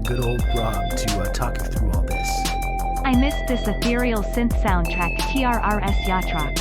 good old Rob to talk you through all this. I missed this ethereal synth soundtrack TRRS yacht rock.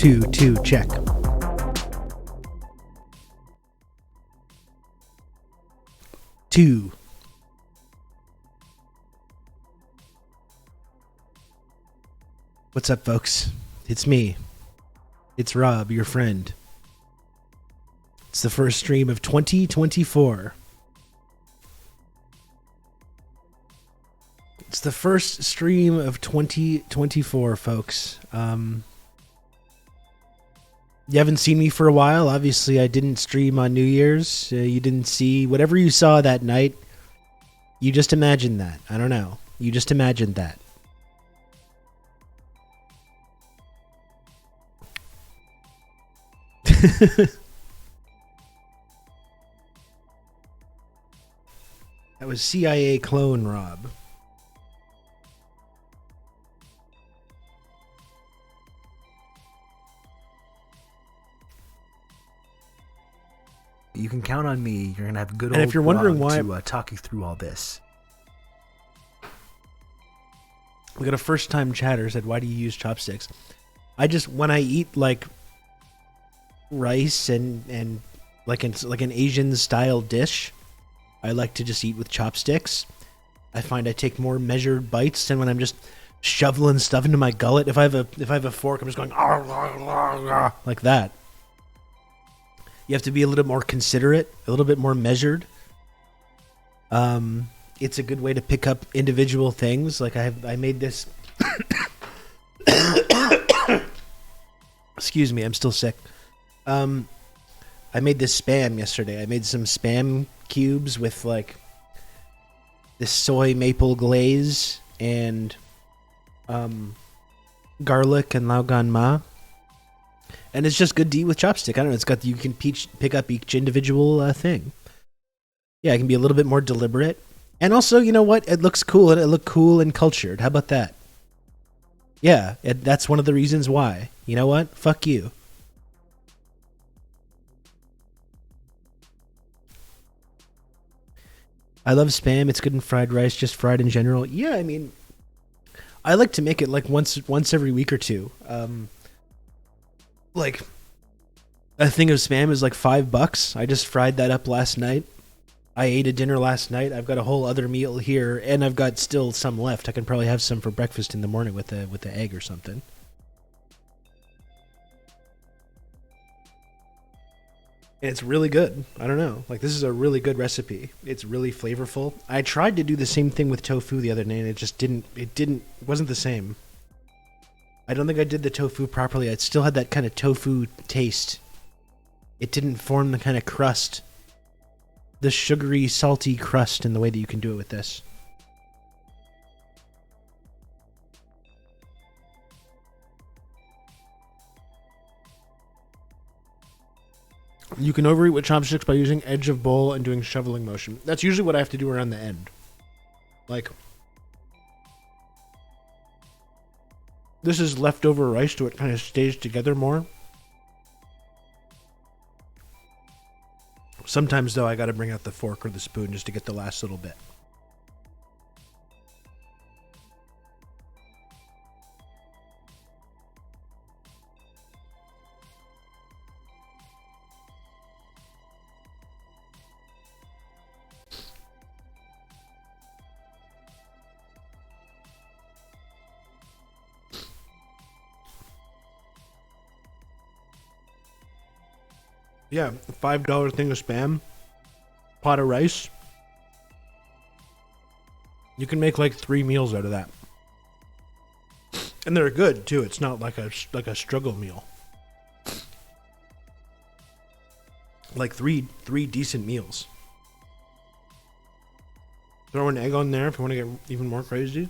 Two, check. Two. What's up, folks? It's me. It's Rob, your friend. It's the first stream of 2024. It's the first stream of 2024, folks. You haven't seen me for a while. Obviously, I didn't stream on New Year's. You didn't see whatever you saw that night. You just imagined that. I don't know. You just imagined that. That was CIA clone Rob. You can count on me. You're gonna have good old. And if you're wondering why, to talk you through all this. We got a first-time chatter said, "Why do you use chopsticks?" I just, when I eat like rice and like an Asian style dish, I like to just eat with chopsticks. I find I take more measured bites than when I'm just shoveling stuff into my gullet. If I have a fork, I'm just going like that. You have to be a little more considerate, a little bit more measured. It's a good way to pick up individual things. Like I made this. Excuse me, I'm still sick. I made this Spam yesterday. I made some Spam cubes with like this soy maple glaze and garlic and Laogan Ma. And it's just good to eat with chopstick. I don't know. It's got you can pick up each individual thing. Yeah, it can be a little bit more deliberate. And also, you know what? It looks cool, and it looked cool and cultured. How about that? Yeah, that's one of the reasons why. You know what? Fuck you. I love Spam. It's good in fried rice, just fried in general. Yeah, I mean, I like to make it like once every week or two. Like a thing of Spam is like $5. I just fried that up last night. I ate a dinner last night. I've got a whole other meal here, and I've got still some left. I can probably have some for breakfast in the morning with the egg or something. And it's really good. I don't know. Like, this is a really good recipe. It's really flavorful. I tried to do the same thing with tofu the other day, and it wasn't the same. I don't think I did the tofu properly. I still had that kind of tofu taste. It didn't form the kind of crust, the sugary, salty crust in the way that you can do it with this. You can overeat with chopsticks by using edge of bowl and doing shoveling motion. That's usually what I have to do around the end. Like, this is leftover rice, so it kind of stays together more. Sometimes, though, I gotta bring out the fork or the spoon just to get the last little bit. Yeah, $5 thing of Spam, pot of rice. You can make like 3 meals out of that, and they're good too. It's not like a struggle meal. Like three decent meals. Throw an egg on there if you want to get even more crazy.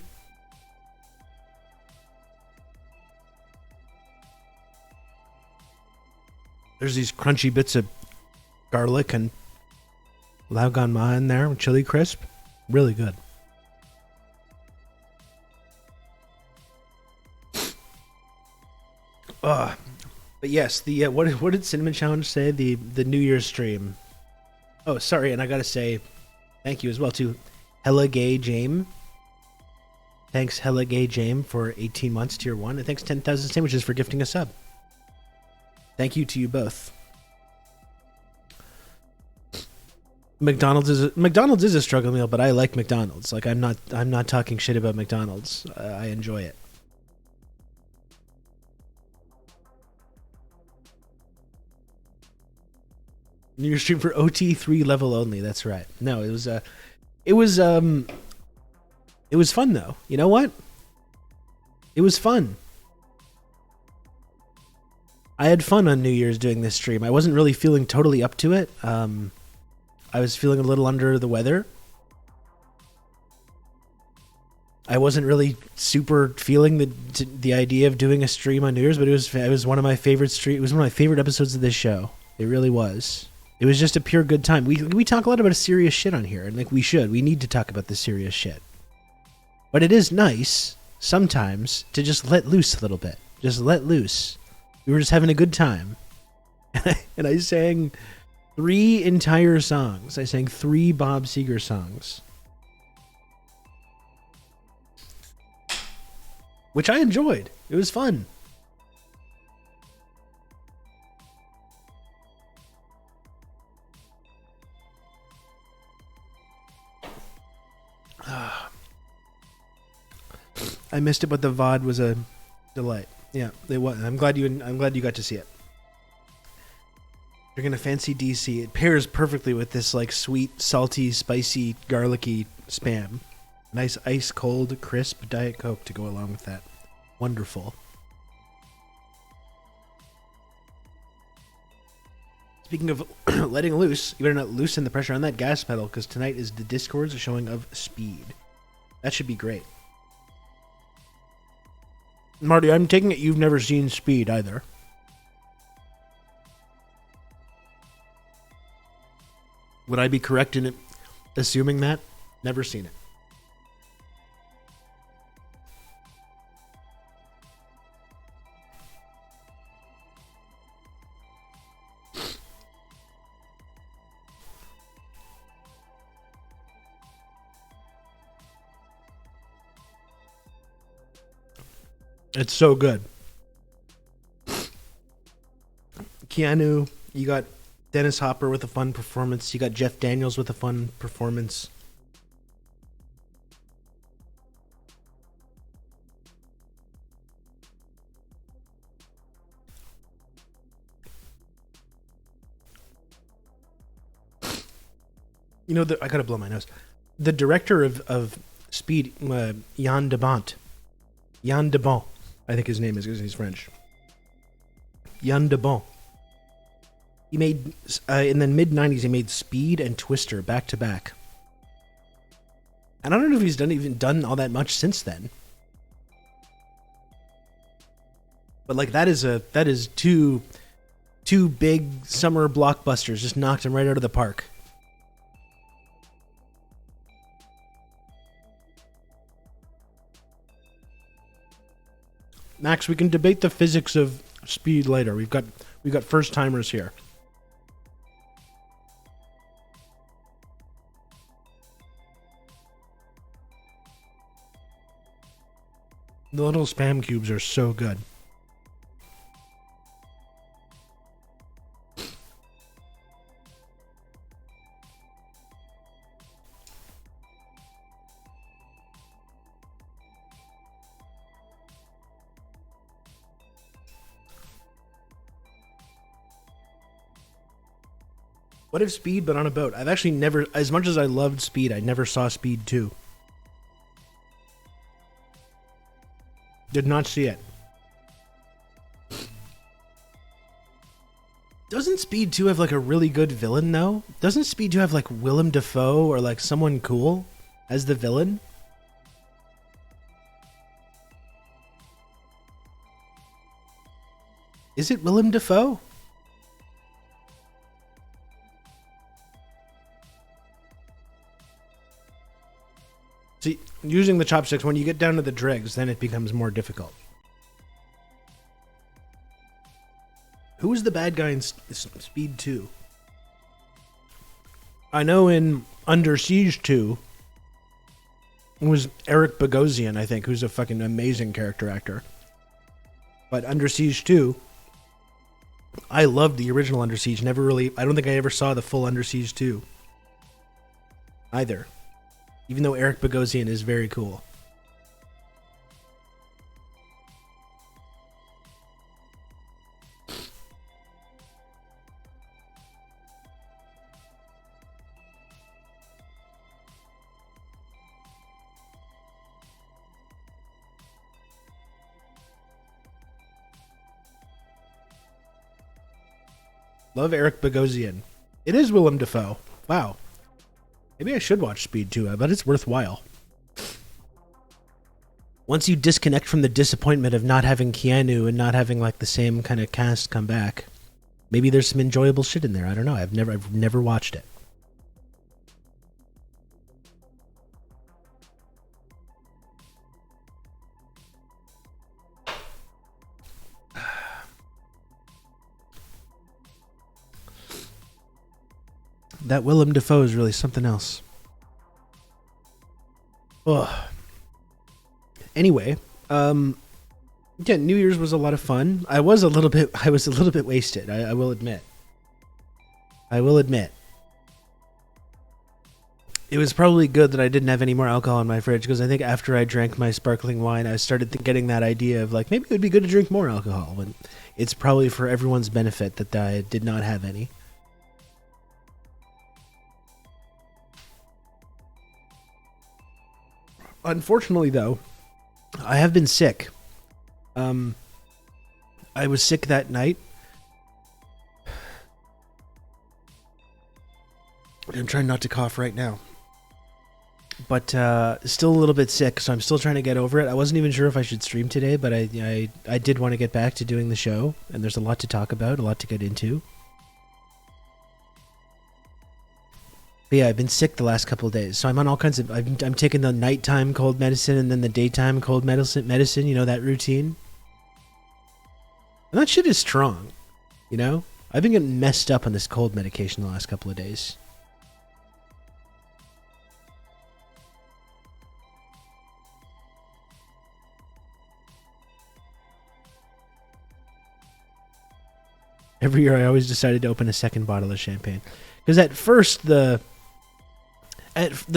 There's these crunchy bits of garlic and lao gan ma in there with chili crisp. Really good. But yes, the what did Cinnamon Challenge say? The New Year's stream. Oh, sorry, and I gotta say thank you as well to Hella Gay Jame. Thanks Hella Gay Jame for 18 months tier 1, and thanks 10,000 Sandwiches for gifting a sub. Thank you to you both. McDonald's is a struggle meal, but I like McDonald's. Like, I'm not talking shit about McDonald's. I enjoy it. New Year's stream for OT3 level only. That's right. No, it was fun though. You know what? It was fun. I had fun on New Year's doing this stream. I wasn't really feeling totally up to it. I was feeling a little under the weather. I wasn't really super feeling the idea of doing a stream on New Year's, but it was one of my favorite It was one of my favorite episodes of this show. It really was. It was just a pure good time. We talk a lot about serious shit on here, and like we should. We need to talk about the serious shit. But it is nice sometimes to just let loose a little bit. Just let loose. We were just having a good time. And I sang 3 entire songs. I sang 3 Bob Seger songs. Which I enjoyed. It was fun. I missed it, but the VOD was a delight. Yeah, it was. I'm glad you got to see it. You're gonna fancy DC. It pairs perfectly with this like sweet, salty, spicy, garlicky Spam. Nice ice cold, crisp Diet Coke to go along with that. Wonderful. Speaking of letting loose, you better not loosen the pressure on that gas pedal, because tonight is the Discord's showing of Speed. That should be great. Marty, I'm taking it you've never seen Speed either. Would I be correct in assuming that? Never seen it. It's so good. Keanu, you got Dennis Hopper with a fun performance. You got Jeff Daniels with a fun performance. You know, I gotta blow my nose. The director of Speed, Jan de Bont. Jan de Bont, I think his name is because he's French. Jan de Bont. He made, in the mid-90s, he made Speed and Twister back to back. And I don't know if he's done all that much since then. But like that is two big summer blockbusters, just knocked him right out of the park. Max, we can debate the physics of Speed later. We've got first timers here. The little spam cubes are so good. What if Speed but on a boat? I've actually never, as much as I loved Speed, I never saw Speed 2. Did not see it. Doesn't Speed 2 have like a really good villain though? Doesn't Speed 2 have like Willem Dafoe or like someone cool as the villain? Is it Willem Dafoe? See, using the chopsticks, when you get down to the dregs, then it becomes more difficult. Who was the bad guy in Speed 2? I know in Under Siege 2, it was Eric Bogosian, I think, who's a fucking amazing character actor. But Under Siege 2, I loved the original Under Siege. I don't think I ever saw the full Under Siege 2 either. Even though Eric Bogosian is very cool. Love Eric Bogosian. It is Willem Dafoe. Wow. Maybe I should watch Speed 2. I bet it's worthwhile. Once you disconnect from the disappointment of not having Keanu and not having like the same kind of cast come back, maybe there's some enjoyable shit in there. I don't know. I've never watched it. That Willem Dafoe is really something else. Ugh. Anyway, yeah, New Year's was a lot of fun. I was a little bit wasted. I will admit. It was probably good that I didn't have any more alcohol in my fridge, because I think after I drank my sparkling wine, I started getting that idea of like, maybe it would be good to drink more alcohol. But it's probably for everyone's benefit that I did not have any. Unfortunately, though, I have been sick. I was sick that night. I'm trying not to cough right now. But still a little bit sick, so I'm still trying to get over it. I wasn't even sure if I should stream today, but I did want to get back to doing the show, and there's a lot to talk about, a lot to get into. But yeah, I've been sick the last couple of days, so I'm on all kinds of... I'm taking the nighttime cold medicine and then the daytime cold medicine, you know, that routine. And that shit is strong, you know? I've been getting messed up on this cold medication the last couple of days. Every year I always decided to open a second bottle of champagne. Because at first, the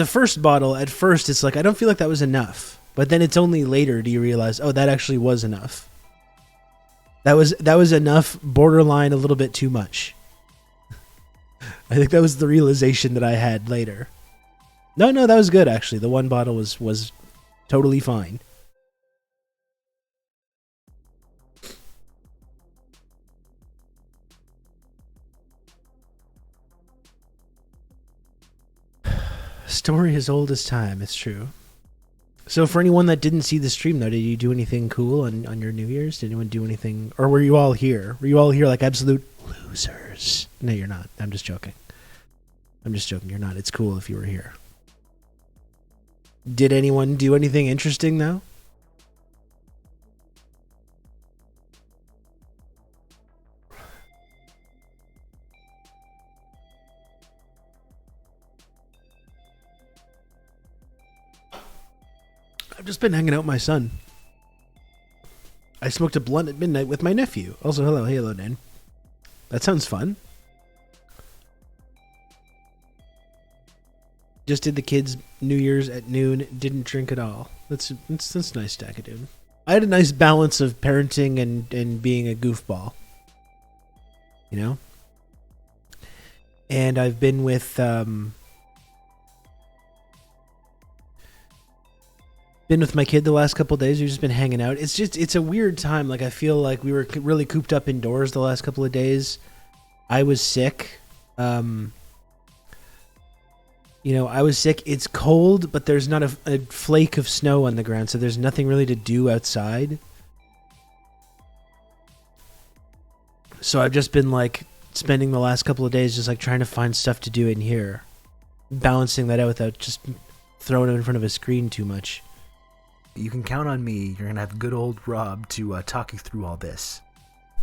first bottle, at first it's like, I don't feel like that was enough. But then it's only later do you realize, oh, that actually was enough. That was enough, borderline a little bit too much. I think that was the realization that I had later. No, that was good, actually. The one bottle was totally fine. Story as old as time, it's true. So for anyone that didn't see the stream, though, did you do anything cool on your New Year's? Did anyone do anything? Or were you all here? Were you all here like absolute losers? No, you're not. I'm just joking. You're not. It's cool if you were here. Did anyone do anything interesting, though? I've just been hanging out with my son. I smoked a blunt at midnight with my nephew. Also, hello, Dan. That sounds fun. Just did the kids' New Year's at noon. Didn't drink at all. That's nice, Stack, dude. I had a nice balance of parenting and being a goofball. You know? And I've been with my kid the last couple of days. We've just been hanging out. It's a weird time. Like, I feel like we were really cooped up indoors the last couple of days. I was sick. I was sick. It's cold, but there's not a flake of snow on the ground, so there's nothing really to do outside. So I've just been like spending the last couple of days just like trying to find stuff to do in here, balancing that out without just throwing it in front of a screen too much. You can count on me. You're gonna have good old Rob to talk you through all this.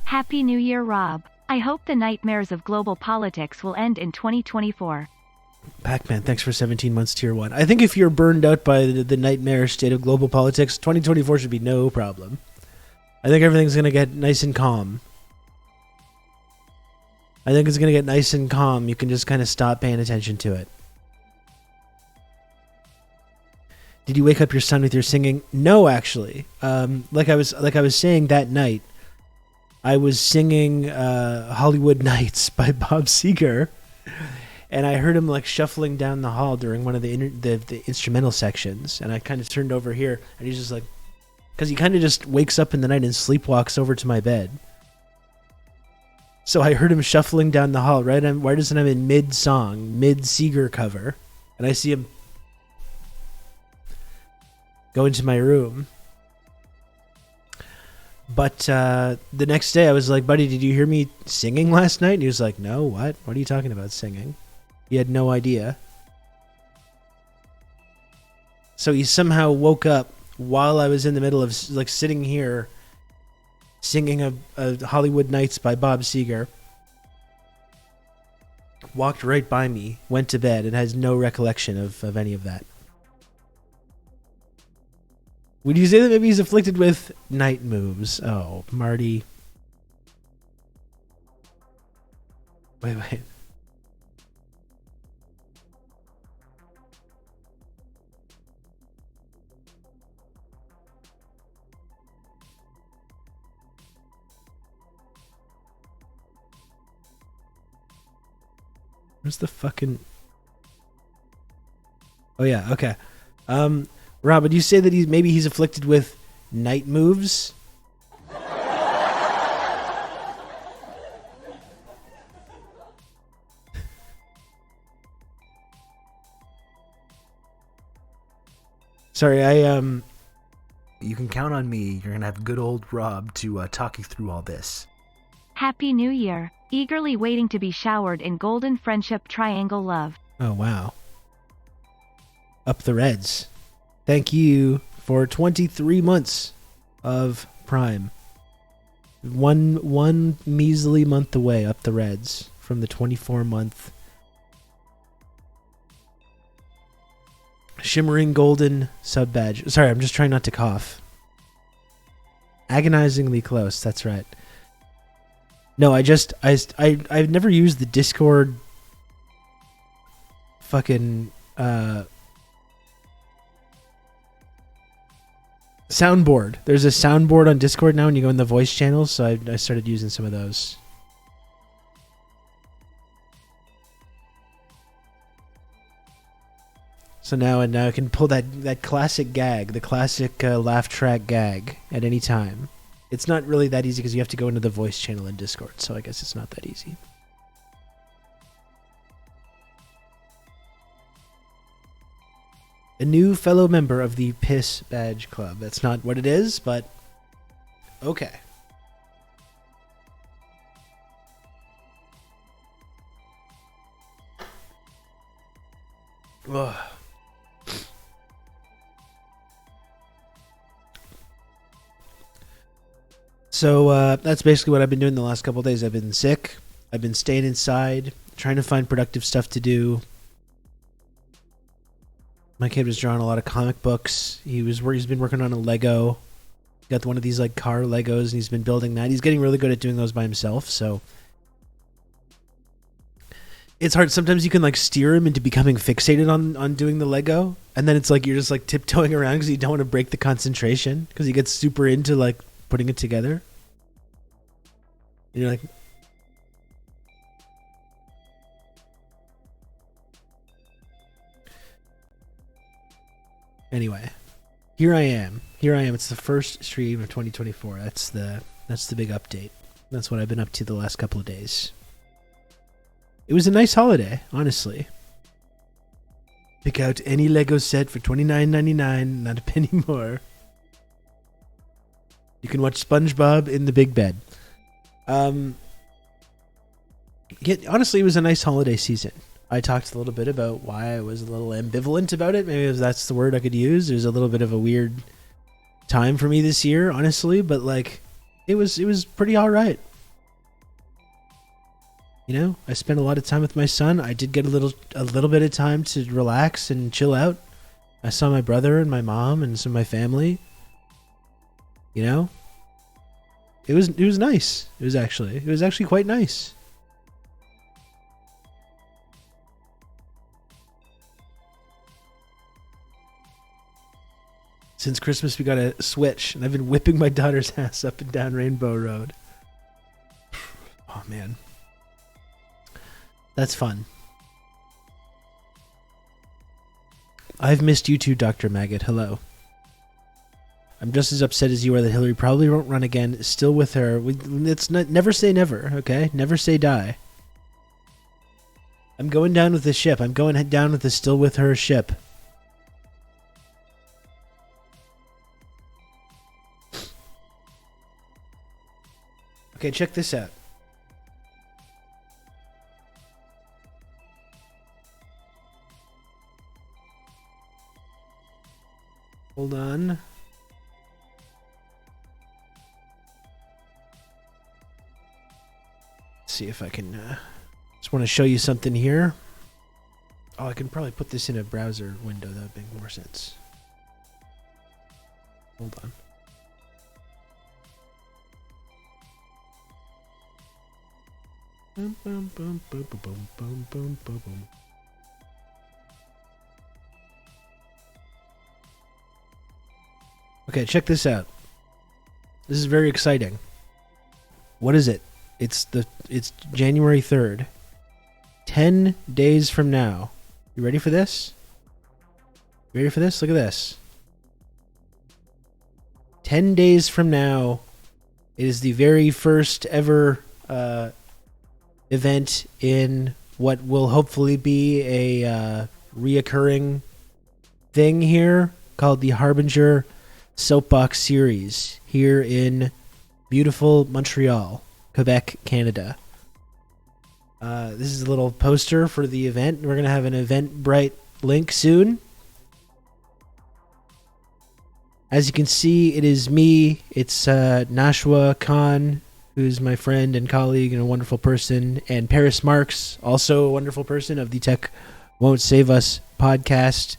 Happy New Year, Rob. I hope the nightmares of global politics will end in 2024. Pac-Man, thanks for 17 months tier 1. I think if you're burned out by the nightmare state of global politics, 2024 should be no problem. I think everything's going to get nice and calm. You can just kind of stop paying attention to it. Did you wake up your son with your singing? No, actually. Like I was saying that night, I was singing Hollywood Nights by Bob Seger. And I heard him like shuffling down the hall during one of the instrumental sections, and I kind of turned over here, and he's just like, because he kind of just wakes up in the night and sleepwalks over to my bed. So I heard him shuffling down the hall right as I'm in mid-song, mid-Seeger cover, and I see him go into my room. But the next day I was like, buddy, did you hear me singing last night? And he was like, no, what? What are you talking about singing? He had no idea. So he somehow woke up while I was in the middle of like sitting here singing a Hollywood Nights by Bob Seger. Walked right by me, went to bed, and has no recollection of any of that. Would you say that maybe he's afflicted with night moves? Oh, Marty. Wait. Where's the fucking... Oh, yeah, okay. Rob, would you say that he's afflicted with night moves? Sorry, You can count on me. You're gonna have good old Rob to talk you through all this. Happy New Year. Eagerly waiting to be showered in golden friendship triangle love. Oh, wow. Up the Reds. Thank you for 23 months of Prime. One measly month away, up the Reds, from the 24-month shimmering golden sub badge. Sorry, I'm just trying not to cough. Agonizingly close, that's right. No, I've never used the Discord fucking soundboard. There's a soundboard on Discord now when you go in the voice channels, so I started using some of those. So now I can pull that classic gag, the classic laugh track gag at any time. It's not really that easy because you have to go into the voice channel in Discord, so I guess it's not that easy. A new fellow member of the Piss Badge Club. That's not what it is, but okay. Ugh. So that's basically what I've been doing the last couple of days. I've been sick. I've been staying inside, trying to find productive stuff to do. My kid was drawing a lot of comic books. He's been working on a Lego. Got one of these like car Legos, and he's been building that. He's getting really good at doing those by himself. So it's hard. Sometimes you can like steer him into becoming fixated on doing the Lego, and then it's like you're just like tiptoeing around because you don't want to break the concentration because he gets super into like putting it together. And you're like, anyway, here I am. It's the first stream of 2024. That's the big update. That's what I've been up to the last couple of days. It was a nice holiday, honestly. Pick out any Lego set for $29.99, not a penny more. You can watch SpongeBob in the big bed. Honestly, it was a nice holiday season. I talked a little bit about why I was a little ambivalent about it. Maybe that's the word I could use. It was a little bit of a weird time for me this year, honestly, but like it was pretty all right. You know, I spent a lot of time with my son. I did get a little bit of time to relax and chill out. I saw my brother and my mom and some of my family. You know, it was nice. It was actually quite nice. Since Christmas, we got a Switch, and I've been whipping my daughter's ass up and down Rainbow Road. Oh man, that's fun. I've missed you too, Dr. Maggot. Hello. I'm just as upset as you are that Hillary probably won't run again. Still with her. It's not, never say never, okay? Never say die. I'm going down with the ship. I'm going down with the still with her ship. Okay, check this out. Hold on. Let's see if I can just want to show you something here. Oh, I can probably put this in a browser window. That would make more sense. Hold on. Boom, boom, boom, boom, boom, boom, boom, boom, boom. Okay, check this out. This is very exciting. What is it? It's January 3rd. 10 days from now. You ready for this? You ready for this? Look at this. 10 days from now, it is the very first ever event in what will hopefully be a reoccurring thing here called the Harbinger Soapbox Series here in beautiful Montreal, Quebec, Canada. This is a little poster for the event. We're going to have an Eventbrite link soon. As you can see, it is me. It's Nashua Khan, who's my friend and colleague and a wonderful person, and Paris Marks, also a wonderful person of the Tech Won't Save Us podcast.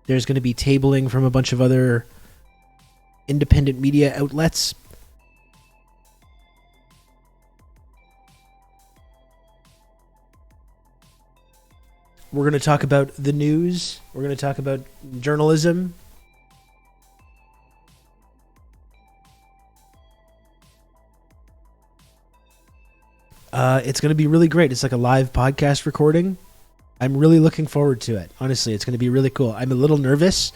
There's going to be tabling from a bunch of other independent media outlets. We're going to talk about the news. We're going to talk about journalism. It's going to be really great. It's like a live podcast recording. I'm really looking forward to it. Honestly, it's going to be really cool. I'm a little nervous.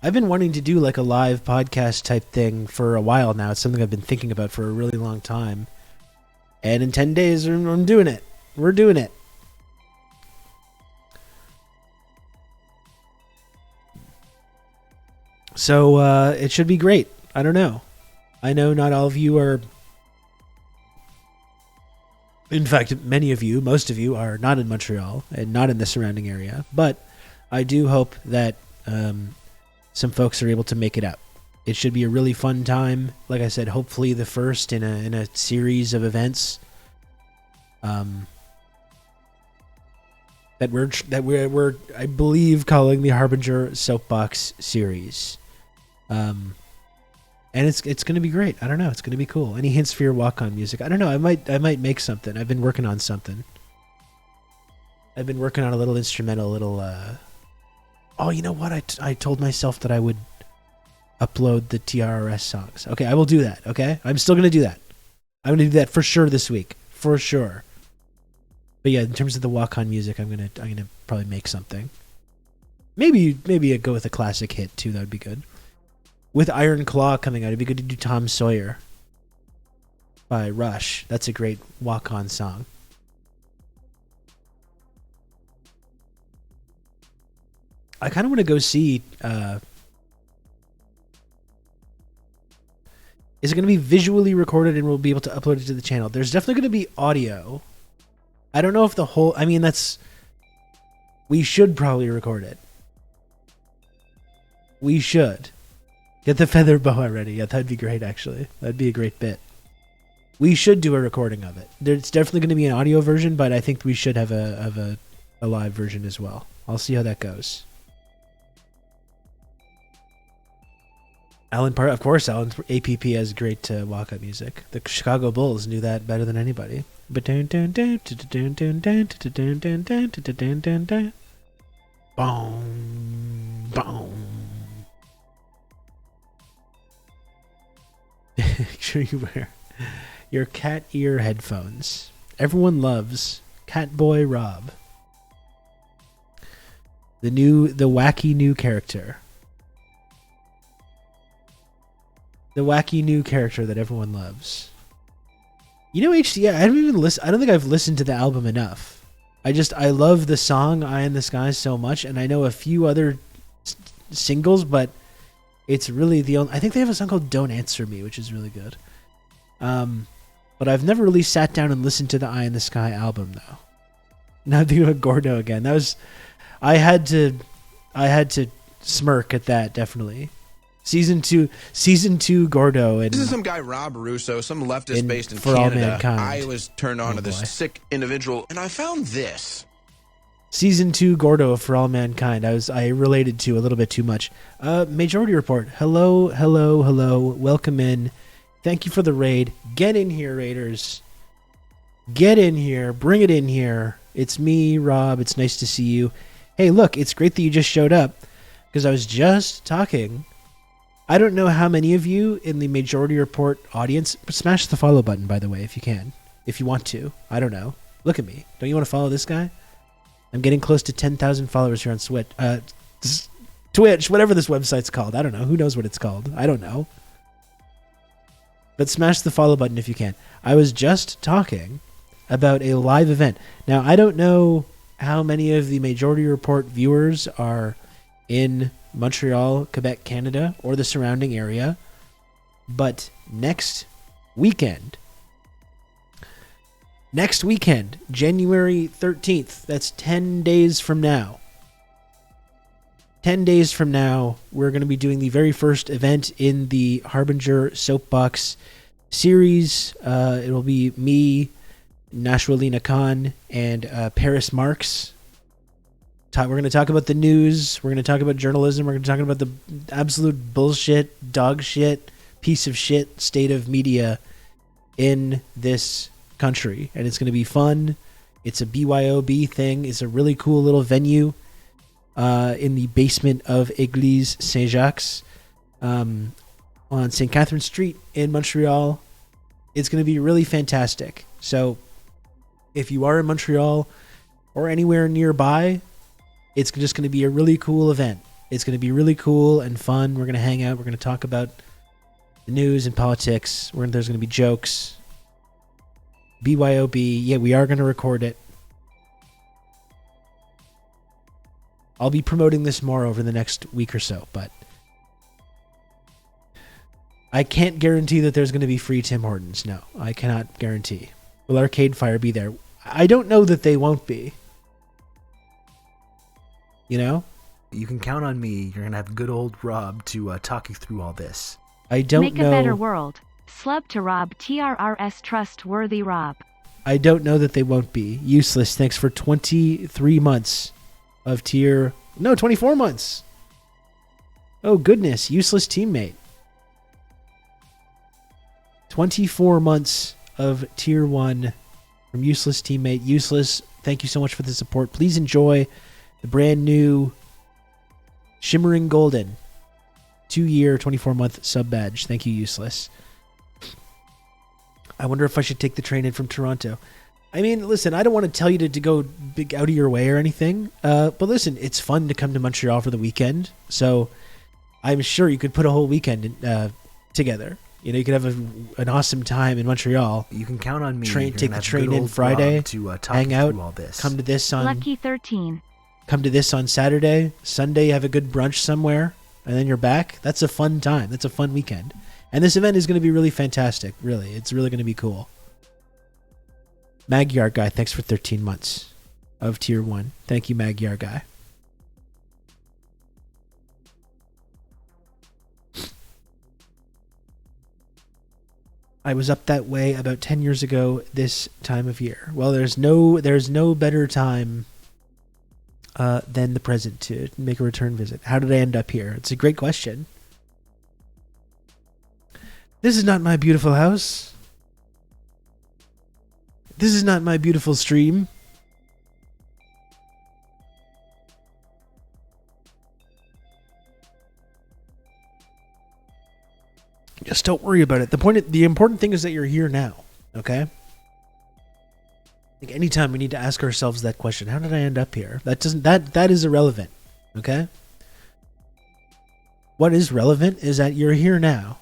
I've been wanting to do like a live podcast type thing for a while now. It's something I've been thinking about for a really long time. And in 10 days, I'm doing it. We're doing it. So it should be great. I don't know. I know not all of you are... In fact, many of you, most of you, are not in Montreal and not in the surrounding area. But I do hope that some folks are able to make it out. It should be a really fun time. Like I said, hopefully the first in a series of events that we're I believe calling the Harbinger Soapbox series. And it's going to be great. I don't know. It's going to be cool. Any hints for your walk-on music? I don't know. I might make something. I've been working on something. I've been working on a little instrumental, Oh, you know what? I told myself that I would upload the TRRS songs. Okay, I will do that. Okay, I'm still going to do that. I'm going to do that for sure this week, for sure. But yeah, in terms of the walk-on music, I'm gonna probably make something. Maybe I'd go with a classic hit too. That would be good. With Iron Claw coming out, it'd be good to do Tom Sawyer by Rush. That's a great walk-on song. I kind of want to go see... is it going to be visually recorded and we'll be able to upload it to the channel? There's definitely going to be audio. I don't know if the whole... I mean, that's... We should probably record it. We should. Get the feather boa ready. Yeah, that'd be great, actually. That'd be a great bit. We should do a recording of it. There's definitely going to be an audio version, but I think we should have a live version as well. I'll see how that goes. Alan Part, of course, Alan APP has great walk-up music. The Chicago Bulls knew that better than anybody. Boom, boom. Make sure you wear your cat ear headphones. Everyone loves Catboy Rob. The wacky new character. The wacky new character that everyone loves. You know, HDI, I don't think I've listened to the album enough. I love the song Eye in the Sky so much, and I know a few other singles, but it's really the only... I think they have a song called Don't Answer Me, which is really good. But I've never really sat down and listened to the Eye in the Sky album, though. Now I'm thinking about Gordo again. That was... I had to smirk at that, definitely. Season two Gordo. And this is some guy, Rob Russo, some leftist based in For All Canada. Mankind. I was turned on to this sick individual, and I found this. Season 2 Gordo For All Mankind. I related to a little bit too much. Majority Report. Hello. Welcome in. Thank you for the raid. Get in here, Raiders. Get in here. Bring it in here. It's me, Rob. It's nice to see you. Hey, look, it's great that you just showed up, because I was just talking. I don't know how many of you in the Majority Report audience... Smash the follow button, by the way, if you can. If you want to. I don't know. Look at me. Don't you want to follow this guy? I'm getting close to 10,000 followers here on Twitch, whatever this website's called. I don't know. Who knows what it's called? I don't know. But smash the follow button if you can. I was just talking about a live event. Now, I don't know how many of the Majority Report viewers are in Montreal, Quebec, Canada, or the surrounding area. But next weekend, January 13th, that's 10 days from now. 10 days from now, we're going to be doing the very first event in the Harbinger Soapbox series. It will be me, Nashwalina Khan, and Paris Marks. We're going to talk about the news. We're going to talk about journalism. We're going to talk about the absolute bullshit, dog shit, piece of shit state of media in this country. And it's going to be fun. It's a BYOB thing. It's a really cool little venue in the basement of Église Saint-Jacques on St. Catherine Street in Montreal. It's going to be really fantastic. So if you are in Montreal or anywhere nearby, it's just going to be a really cool event. It's going to be really cool and fun. We're going to hang out. We're going to talk about the news and politics. There's going to be jokes. BYOB. Yeah, we are going to record it. I'll be promoting this more over the next week or so, but I can't guarantee that there's going to be free Tim Hortons. No, I cannot guarantee. Will Arcade Fire be there? I don't know that they won't be. You know? You can count on me. You're going to have good old Rob to talk you through all this. I don't Make know. a better world. Slub to Rob. TRRS trustworthy Rob. I don't know that they won't be. Useless. Thanks for 23 months of tier. No, 24 months. Oh, goodness. Useless teammate. 24 months of tier 1 from Useless teammate. Useless, thank you so much for the support. Please enjoy the brand new Shimmering Golden 2-year, 24-month sub badge. Thank you, Useless. I wonder if I should take the train in from Toronto. I mean, listen, I don't want to tell you to go big out of your way or anything, but listen, it's fun to come to Montreal for the weekend, so I'm sure you could put a whole weekend together. You know, you could have an awesome time in Montreal. You can count on me. Take the train in Friday, to hang out, all this. come to this on Lucky 13. Come to this on Saturday. Sunday, you have a good brunch somewhere, and then you're back. That's a fun time. That's a fun weekend. And this event is going to be really fantastic. Really, it's really going to be cool. Magyar Guy, thanks for 13 months of tier 1. Thank you, Magyar Guy. I was up that way about 10 years ago this time of year. Well, there's no better time than the present to make a return visit. How did I end up here? It's a great question. This is not my beautiful house. This is not my beautiful stream. Just don't worry about it. The important thing is that you're here now, okay? I think anytime we need to ask ourselves that question, how did I end up here? That is irrelevant, okay? What is relevant is that you're here now.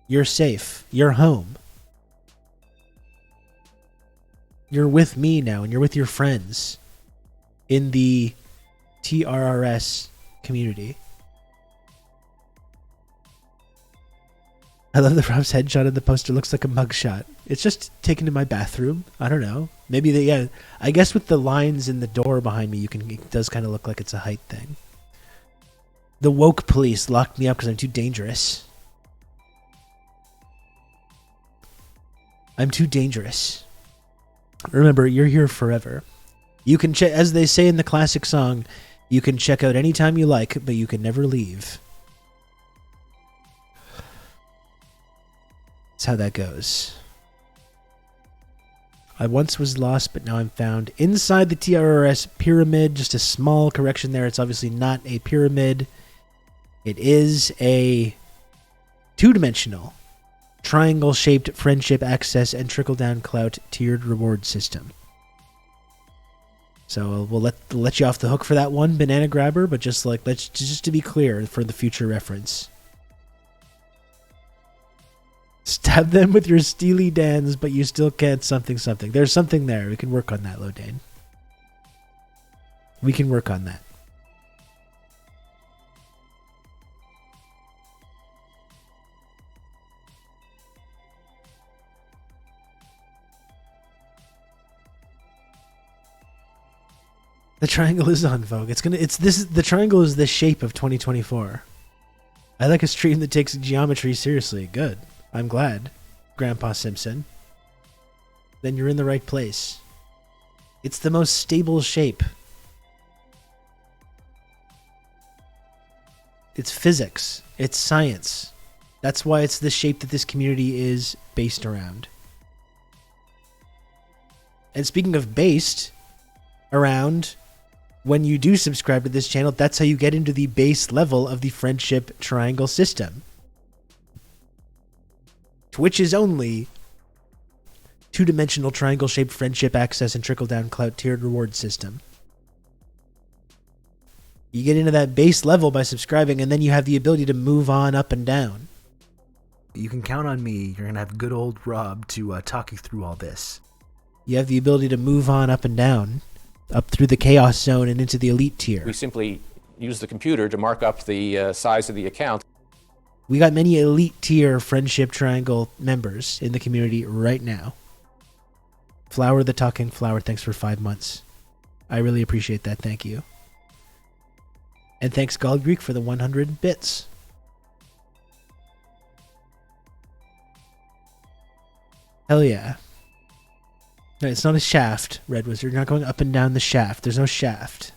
You're safe. You're home. You're with me now, and you're with your friends in the TRRS community. I love the Rob's headshot in the poster. Looks like a mugshot. It's just taken to my bathroom. I don't know. Maybe I guess with the lines in the door behind me, it does kind of look like it's a height thing. The woke police locked me up because I'm too dangerous. I'm too dangerous. Remember, you're here forever. You can check, as they say in the classic song, you can check out anytime you like, but you can never leave. That's how that goes. I once was lost, but now I'm found inside the TRRS pyramid. Just a small correction there. It's obviously not a pyramid. It is a two-dimensional, triangle-shaped friendship access and trickle-down clout tiered reward system. So we'll let you off the hook for that one, Banana Grabber, but just to be clear for the future reference. Stab them with your Steely Dans, but you still can't something. There's something there. We can work on that, Lodane. We can work on that. The triangle is on vogue. The triangle is the shape of 2024. I like a stream that takes geometry seriously. Good. I'm glad, Grandpa Simpson. Then you're in the right place. It's the most stable shape. It's physics. It's science. That's why it's the shape that this community is based around. And speaking of based, around when you do subscribe to this channel. That's how you get into the base level of the friendship triangle system. Twitch is only two-dimensional triangle-shaped friendship access and trickle-down clout tiered reward system. You get into that base level by subscribing, and then you have the ability to move on up and down. You can count on me. You're going to have good old Rob to talk you through all this. You have the ability to move on up and down, up through the chaos zone and into the elite tier. We simply use the computer to mark up the size of the account. We got many elite tier friendship triangle members in the community right now. Flower the Talking Flower, thanks for 5 months. I really appreciate that. Thank you. And thanks Gold Greek for the 100 bits. Hell yeah. No, it's not a shaft, Red Wizard. You're not going up and down the shaft. There's no shaft.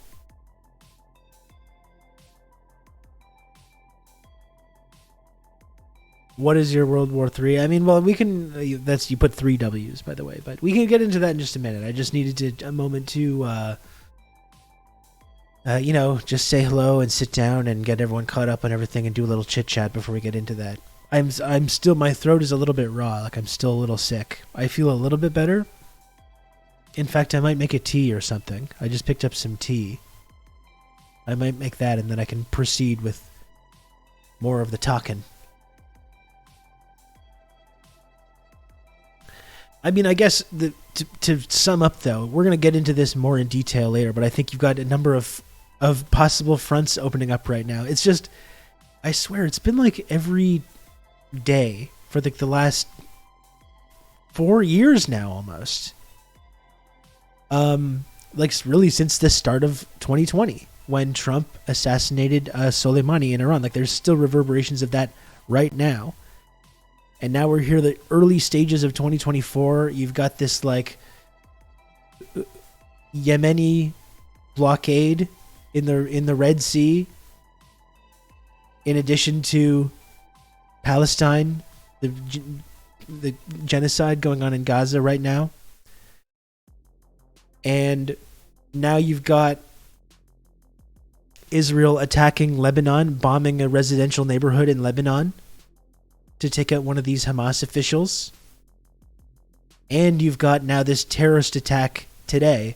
What is your World War III? I mean, well, we can... that's you put 3 W's, by the way. But we can get into that in just a minute. I just needed a moment to... you know, just say hello and sit down and get everyone caught up on everything and do a little chit-chat before we get into that. I'm still... My throat is a little bit raw. Like, I'm still a little sick. I feel a little bit better. In fact, I might make a tea or something. I just picked up some tea. I might make that, and then I can proceed with more of the talking. I mean, I guess to sum up, though, we're going to get into this more in detail later, but I think you've got a number of possible fronts opening up right now. It's just, I swear, it's been like every day for like the last 4 years now, almost. Like really since the start of 2020, when Trump assassinated Soleimani in Iran. Like there's still reverberations of that right now. And now we're here, the early stages of 2024. You've got this like Yemeni blockade in the Red Sea. In addition to Palestine, the genocide going on in Gaza right now. And now you've got Israel attacking Lebanon, bombing a residential neighborhood in Lebanon to take out one of these Hamas officials. And you've got now this terrorist attack today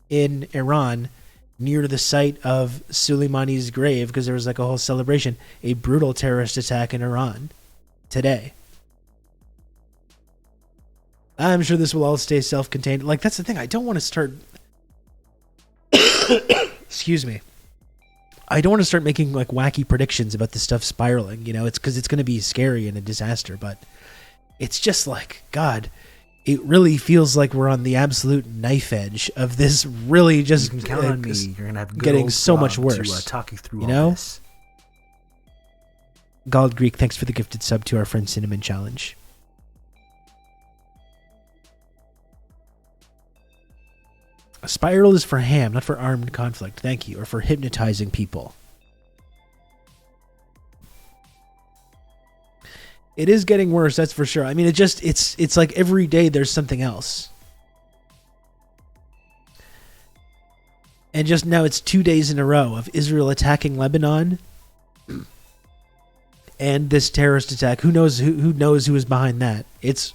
in Iran near the site of Soleimani's grave, because there was like a whole celebration, a brutal terrorist attack in Iran today. I'm sure this will all stay self-contained. Like, that's the thing. I don't want to start... Excuse me. I don't want to start making, like, wacky predictions about this stuff spiraling. You know, it's because it's going to be scary and a disaster. But it's just like, God, it really feels like we're on the absolute knife edge of this really just... You can count on me. You're going to have good getting old so Rob much worse. To talk you through you all know? this. Gold Greek, thanks for the gifted sub to our friend Cinnamon Challenge. A spiral is for ham, not for armed conflict. Thank you. Or for hypnotizing people. It is getting worse, that's for sure. I mean, it's like every day there's something else. And just now it's 2 days in a row of Israel attacking Lebanon and this terrorist attack. Who knows who is behind that? It's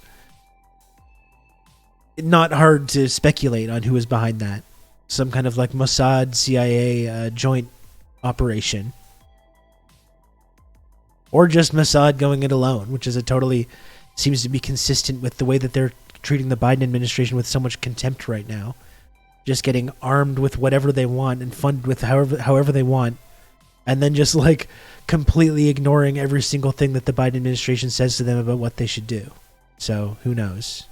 not hard to speculate on who is behind that. Some kind of like Mossad, CIA joint operation. Or just Mossad going it alone, which is seems to be consistent with the way that they're treating the Biden administration with so much contempt right now. Just getting armed with whatever they want and funded with however they want. And then just like completely ignoring every single thing that the Biden administration says to them about what they should do. So who knows?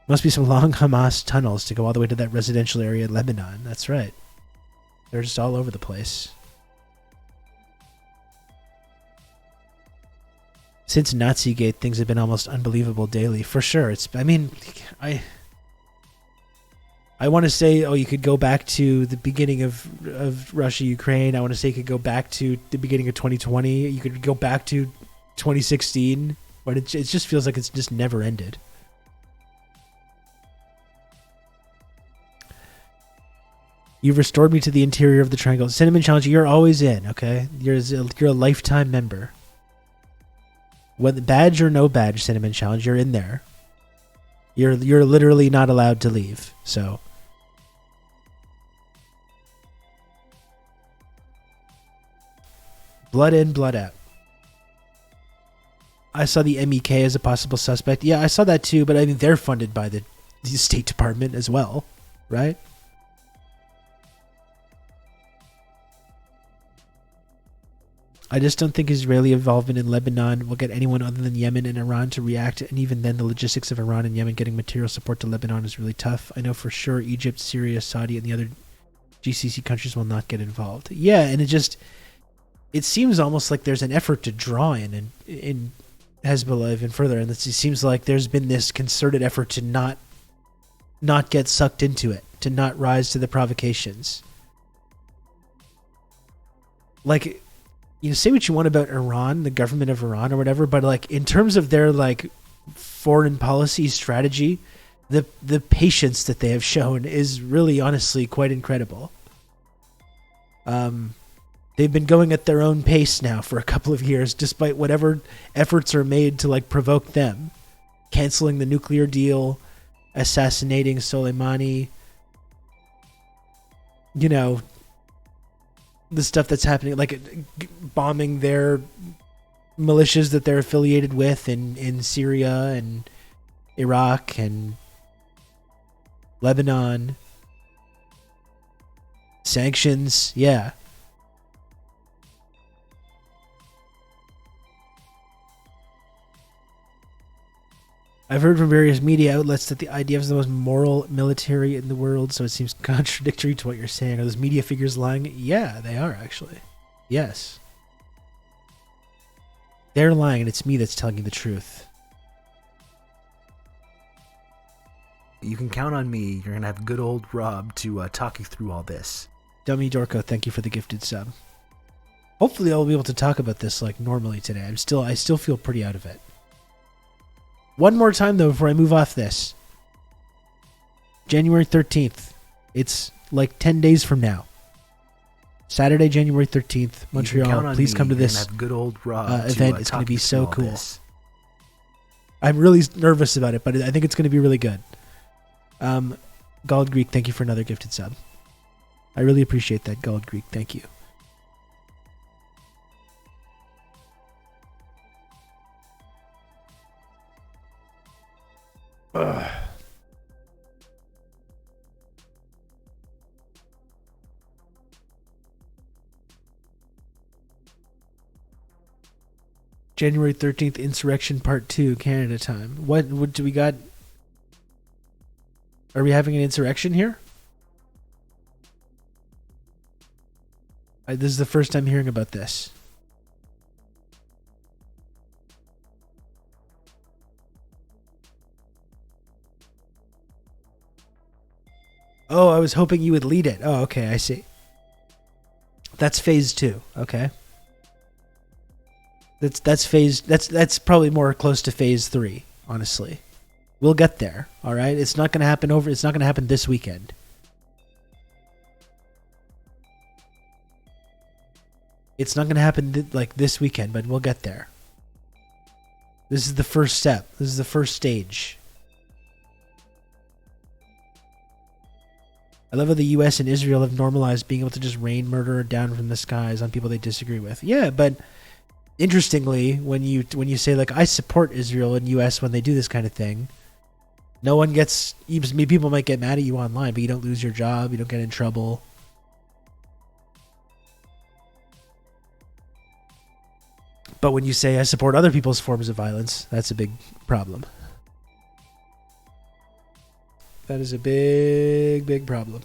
Must be some long Hamas tunnels to go all the way to that residential area in Lebanon. That's right. They're just all over the place. Since Nazigate, things have been almost unbelievable daily. For sure. I want to say, you could go back to the beginning of Russia-Ukraine. I want to say you could go back to the beginning of 2020. You could go back to 2016. But it just feels like it's just never ended. You've restored me to the interior of the triangle. Cinnamon Challenge, you're always in, okay? You're a lifetime member. Whether badge or no badge, Cinnamon Challenge, you're in there. You're literally not allowed to leave. So blood in, blood out. I saw the MEK as a possible suspect. Yeah, I saw that too, but I mean they're funded by the State Department as well, right? I just don't think Israeli involvement in Lebanon will get anyone other than Yemen and Iran to react, and even then the logistics of Iran and Yemen getting material support to Lebanon is really tough. I know for sure Egypt, Syria, Saudi, and the other GCC countries will not get involved. Yeah, and it seems almost like there's an effort to draw in Hezbollah even further, and it seems like there's been this concerted effort to not get sucked into it, to not rise to the provocations. Like, you know, say what you want about Iran, the government of Iran or whatever, but like in terms of their like foreign policy strategy, the patience that they have shown is really honestly quite incredible. They've been going at their own pace now for a couple of years, despite whatever efforts are made to like provoke them. Canceling the nuclear deal, assassinating Soleimani, you know, the stuff that's happening, like bombing their militias that they're affiliated with in Syria and Iraq and Lebanon. Sanctions, yeah. I've heard from various media outlets that the IDF is the most moral military in the world, so it seems contradictory to what you're saying. Are those media figures lying? Yeah, they are, actually. Yes. They're lying, and it's me that's telling you the truth. You can count on me. You're going to have good old Rob to talk you through all this. Dummy Dorko, thank you for the gifted sub. Hopefully I'll be able to talk about this like normally today. I still feel pretty out of it. One more time, though, before I move off this. January 13th. It's like 10 days from now. Saturday, January 13th, Montreal. Please come to this good old Rob event. It's going to be so cool. This. I'm really nervous about it, but I think it's going to be really good. Gald Greek, thank you for another gifted sub. I really appreciate that, Gald Greek. Thank you. Ugh. January 13th, Insurrection Part 2, Canada time. What do we got? Are we having an insurrection here? This is the first time hearing about this. Oh, I was hoping you would lead it. Oh, okay, I see. That's phase 2. Okay. That's probably more close to phase 3, honestly. We'll get there, all right? It's not going to happen this weekend. It's not going to happen like this weekend, but we'll get there. This is the first step. This is the first stage. I love how the U.S. and Israel have normalized being able to just rain murder down from the skies on people they disagree with. Yeah, but interestingly, when you say like I support Israel and U.S. when they do this kind of thing, no one gets. People might get mad at you online, but you don't lose your job. You don't get in trouble. But when you say I support other people's forms of violence, that's a big problem. That is a big, big problem.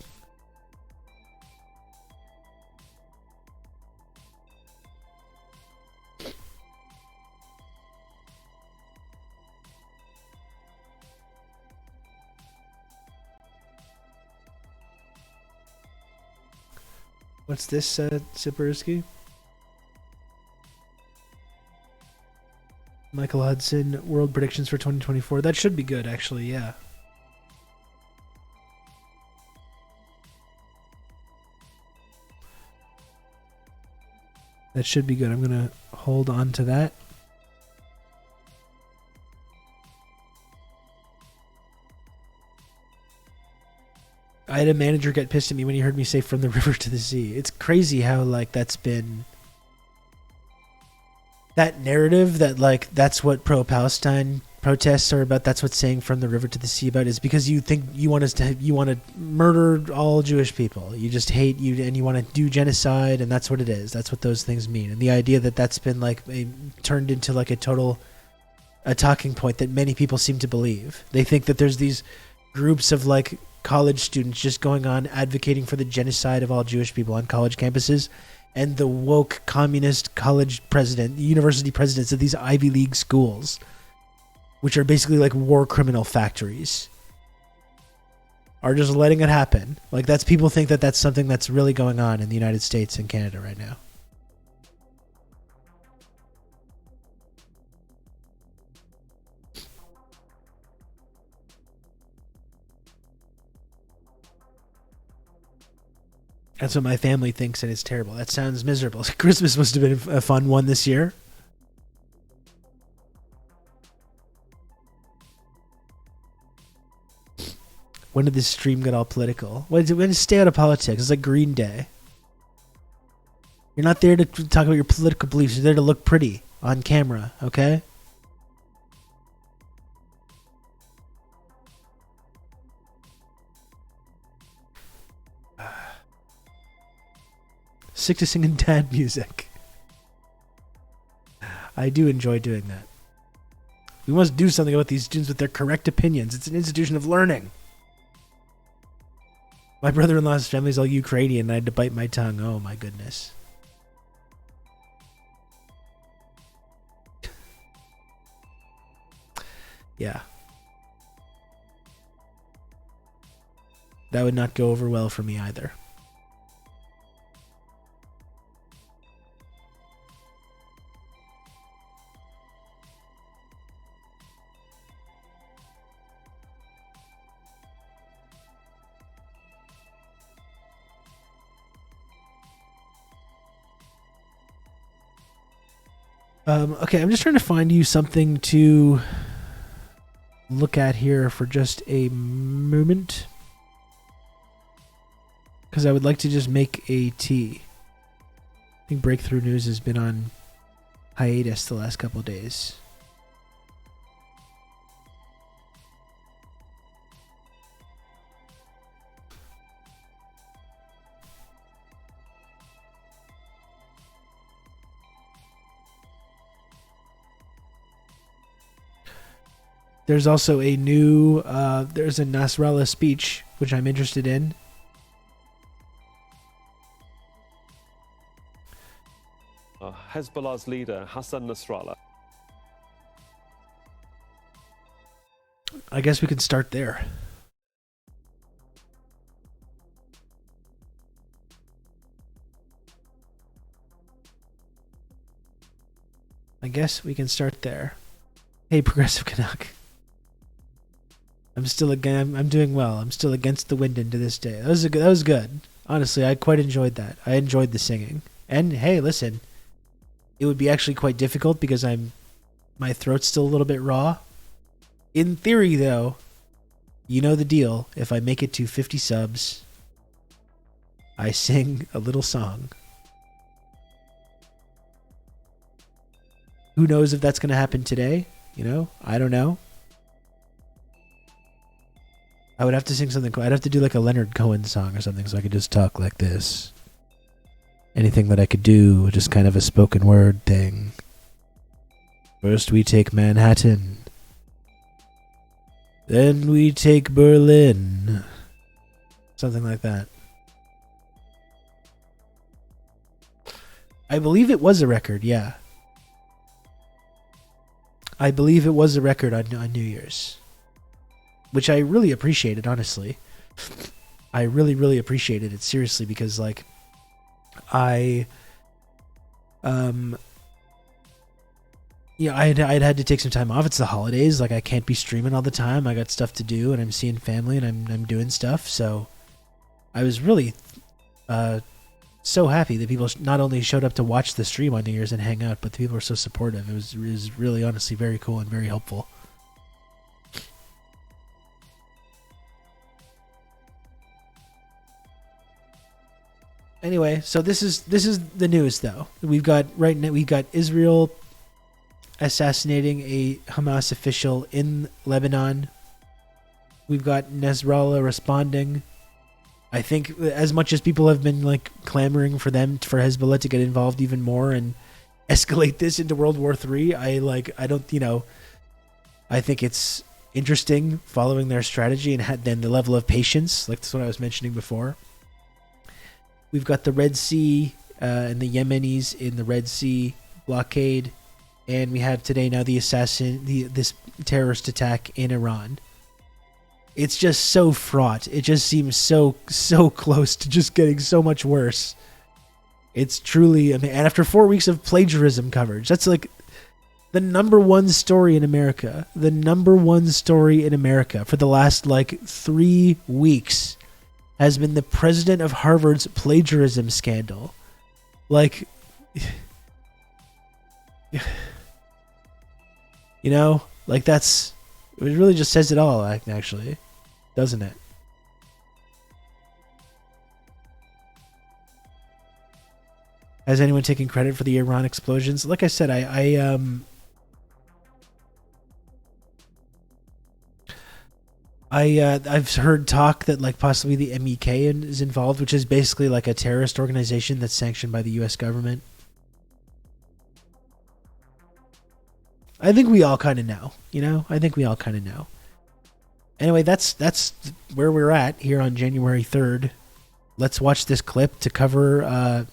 What's this, Sippersky? Michael Hudson, world predictions for 2024. That should be good, actually, yeah. That should be good. I'm going to hold on to that. I had a manager get pissed at me when he heard me say from the river to the sea. It's crazy how, like, that's been... That narrative that, like, that's what pro-Palestine protests are about, that's what saying from the river to the sea about, is because you think you want to murder all Jewish people. You just hate you, and you want to do genocide, and that's what it is. That's what those things mean. And the idea that that's been, like, turned into, like, a talking point that many people seem to believe. They think that there's these groups of, like, college students just going on advocating for the genocide of all Jewish people on college campuses, and the woke communist college university presidents of these Ivy League schools, which are basically like war criminal factories, are just letting it happen. Like, that's, people think that that's something that's really going on in the United States and Canada right now. That's what my family thinks, and it's terrible. That sounds miserable. Christmas must have been a fun one this year. When did this stream get all political? When did stay out of politics? It's like Green Day. You're not there to talk about your political beliefs. You're there to look pretty on camera, okay? Sick to singing dad music. I do enjoy doing that. We must do something about these students with their correct opinions. It's an institution of learning. My brother-in-law's family's all Ukrainian, and I had to bite my tongue. Oh my goodness. Yeah. That would not go over well for me either. Okay, I'm just trying to find you something to look at here for just a moment, because I would like to just make a tea. I think Breakthrough News has been on hiatus the last couple of days. There's also a new, there's a Nasrallah speech, which I'm interested in. Hezbollah's leader, Hassan Nasrallah. I guess we could start there. I guess we can start there. Hey, Progressive Canuck. I'm doing well. I'm still against the wind into this day. That was good. Honestly, I quite enjoyed that. I enjoyed the singing. And hey, listen, it would be actually quite difficult because my throat's still a little bit raw. In theory, though, you know the deal. If I make it to 50 subs, I sing a little song. Who knows if that's going to happen today? You know, I don't know. I would have to sing something. I'd have to do like a Leonard Cohen song or something, so I could just talk like this. Anything that I could do, just kind of a spoken word thing. First we take Manhattan. Then we take Berlin. Something like that. I believe it was a record, yeah. I believe it was a record on New Year's. Which I really appreciated, honestly. I really, really appreciated it, seriously, because, like, I'd had to take some time off. It's the holidays. Like, I can't be streaming all the time. I got stuff to do, and I'm seeing family, and I'm doing stuff. So I was really so happy that people not only showed up to watch the stream on New Year's and hang out, but the people were so supportive. It was really honestly very cool and very helpful. Anyway, so this is the news though. We've got Israel assassinating a Hamas official in Lebanon. We've got Nasrallah responding. I think as much as people have been like clamoring for Hezbollah to get involved even more and escalate this into World War III, I think it's interesting following their strategy and then the level of patience, like that's what I was mentioning before. We've got the Red Sea and the Yemenis in the Red Sea blockade, and we have today now this terrorist attack in Iran. It's just so fraught. It just seems so close to just getting so much worse. It's truly, and after 4 weeks of plagiarism coverage, that's like the number one story in America. The number one story in America for the last like 3 weeks has been the president of Harvard's plagiarism scandal. Like, like it really just says it all, actually, doesn't it? Has anyone taken credit for the Iran explosions? Like I said, I've heard talk that like possibly the MEK is involved, which is basically like a terrorist organization that's sanctioned by the U.S. government. I think we all kind of know, I think we all kind of know. Anyway, that's where we're at here on January 3rd. Let's watch this clip to cover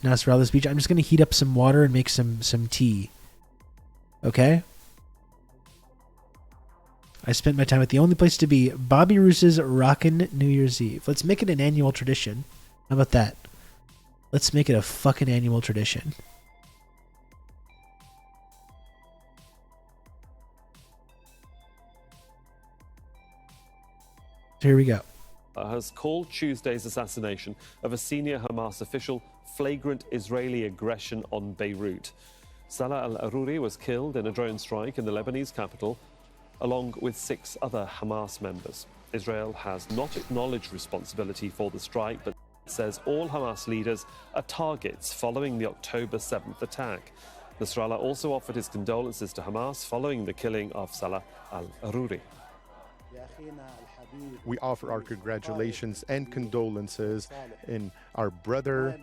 Nasrallah's speech. I'm just going to heat up some water and make some tea. Okay? I spent my time at the only place to be, Bobby Roos's Rockin' New Year's Eve. Let's make it an annual tradition. How about that? Let's make it a fucking annual tradition. Here we go. Has called Tuesday's assassination of a senior Hamas official flagrant Israeli aggression on Beirut. Salah al-Aruri was killed in a drone strike in the Lebanese capital, along with 6 other Hamas members. Israel has not acknowledged responsibility for the strike, but says all Hamas leaders are targets following the October 7th attack. Nasrallah also offered his condolences to Hamas following the killing of Salah al-Aruri. We offer our congratulations and condolences in our brother,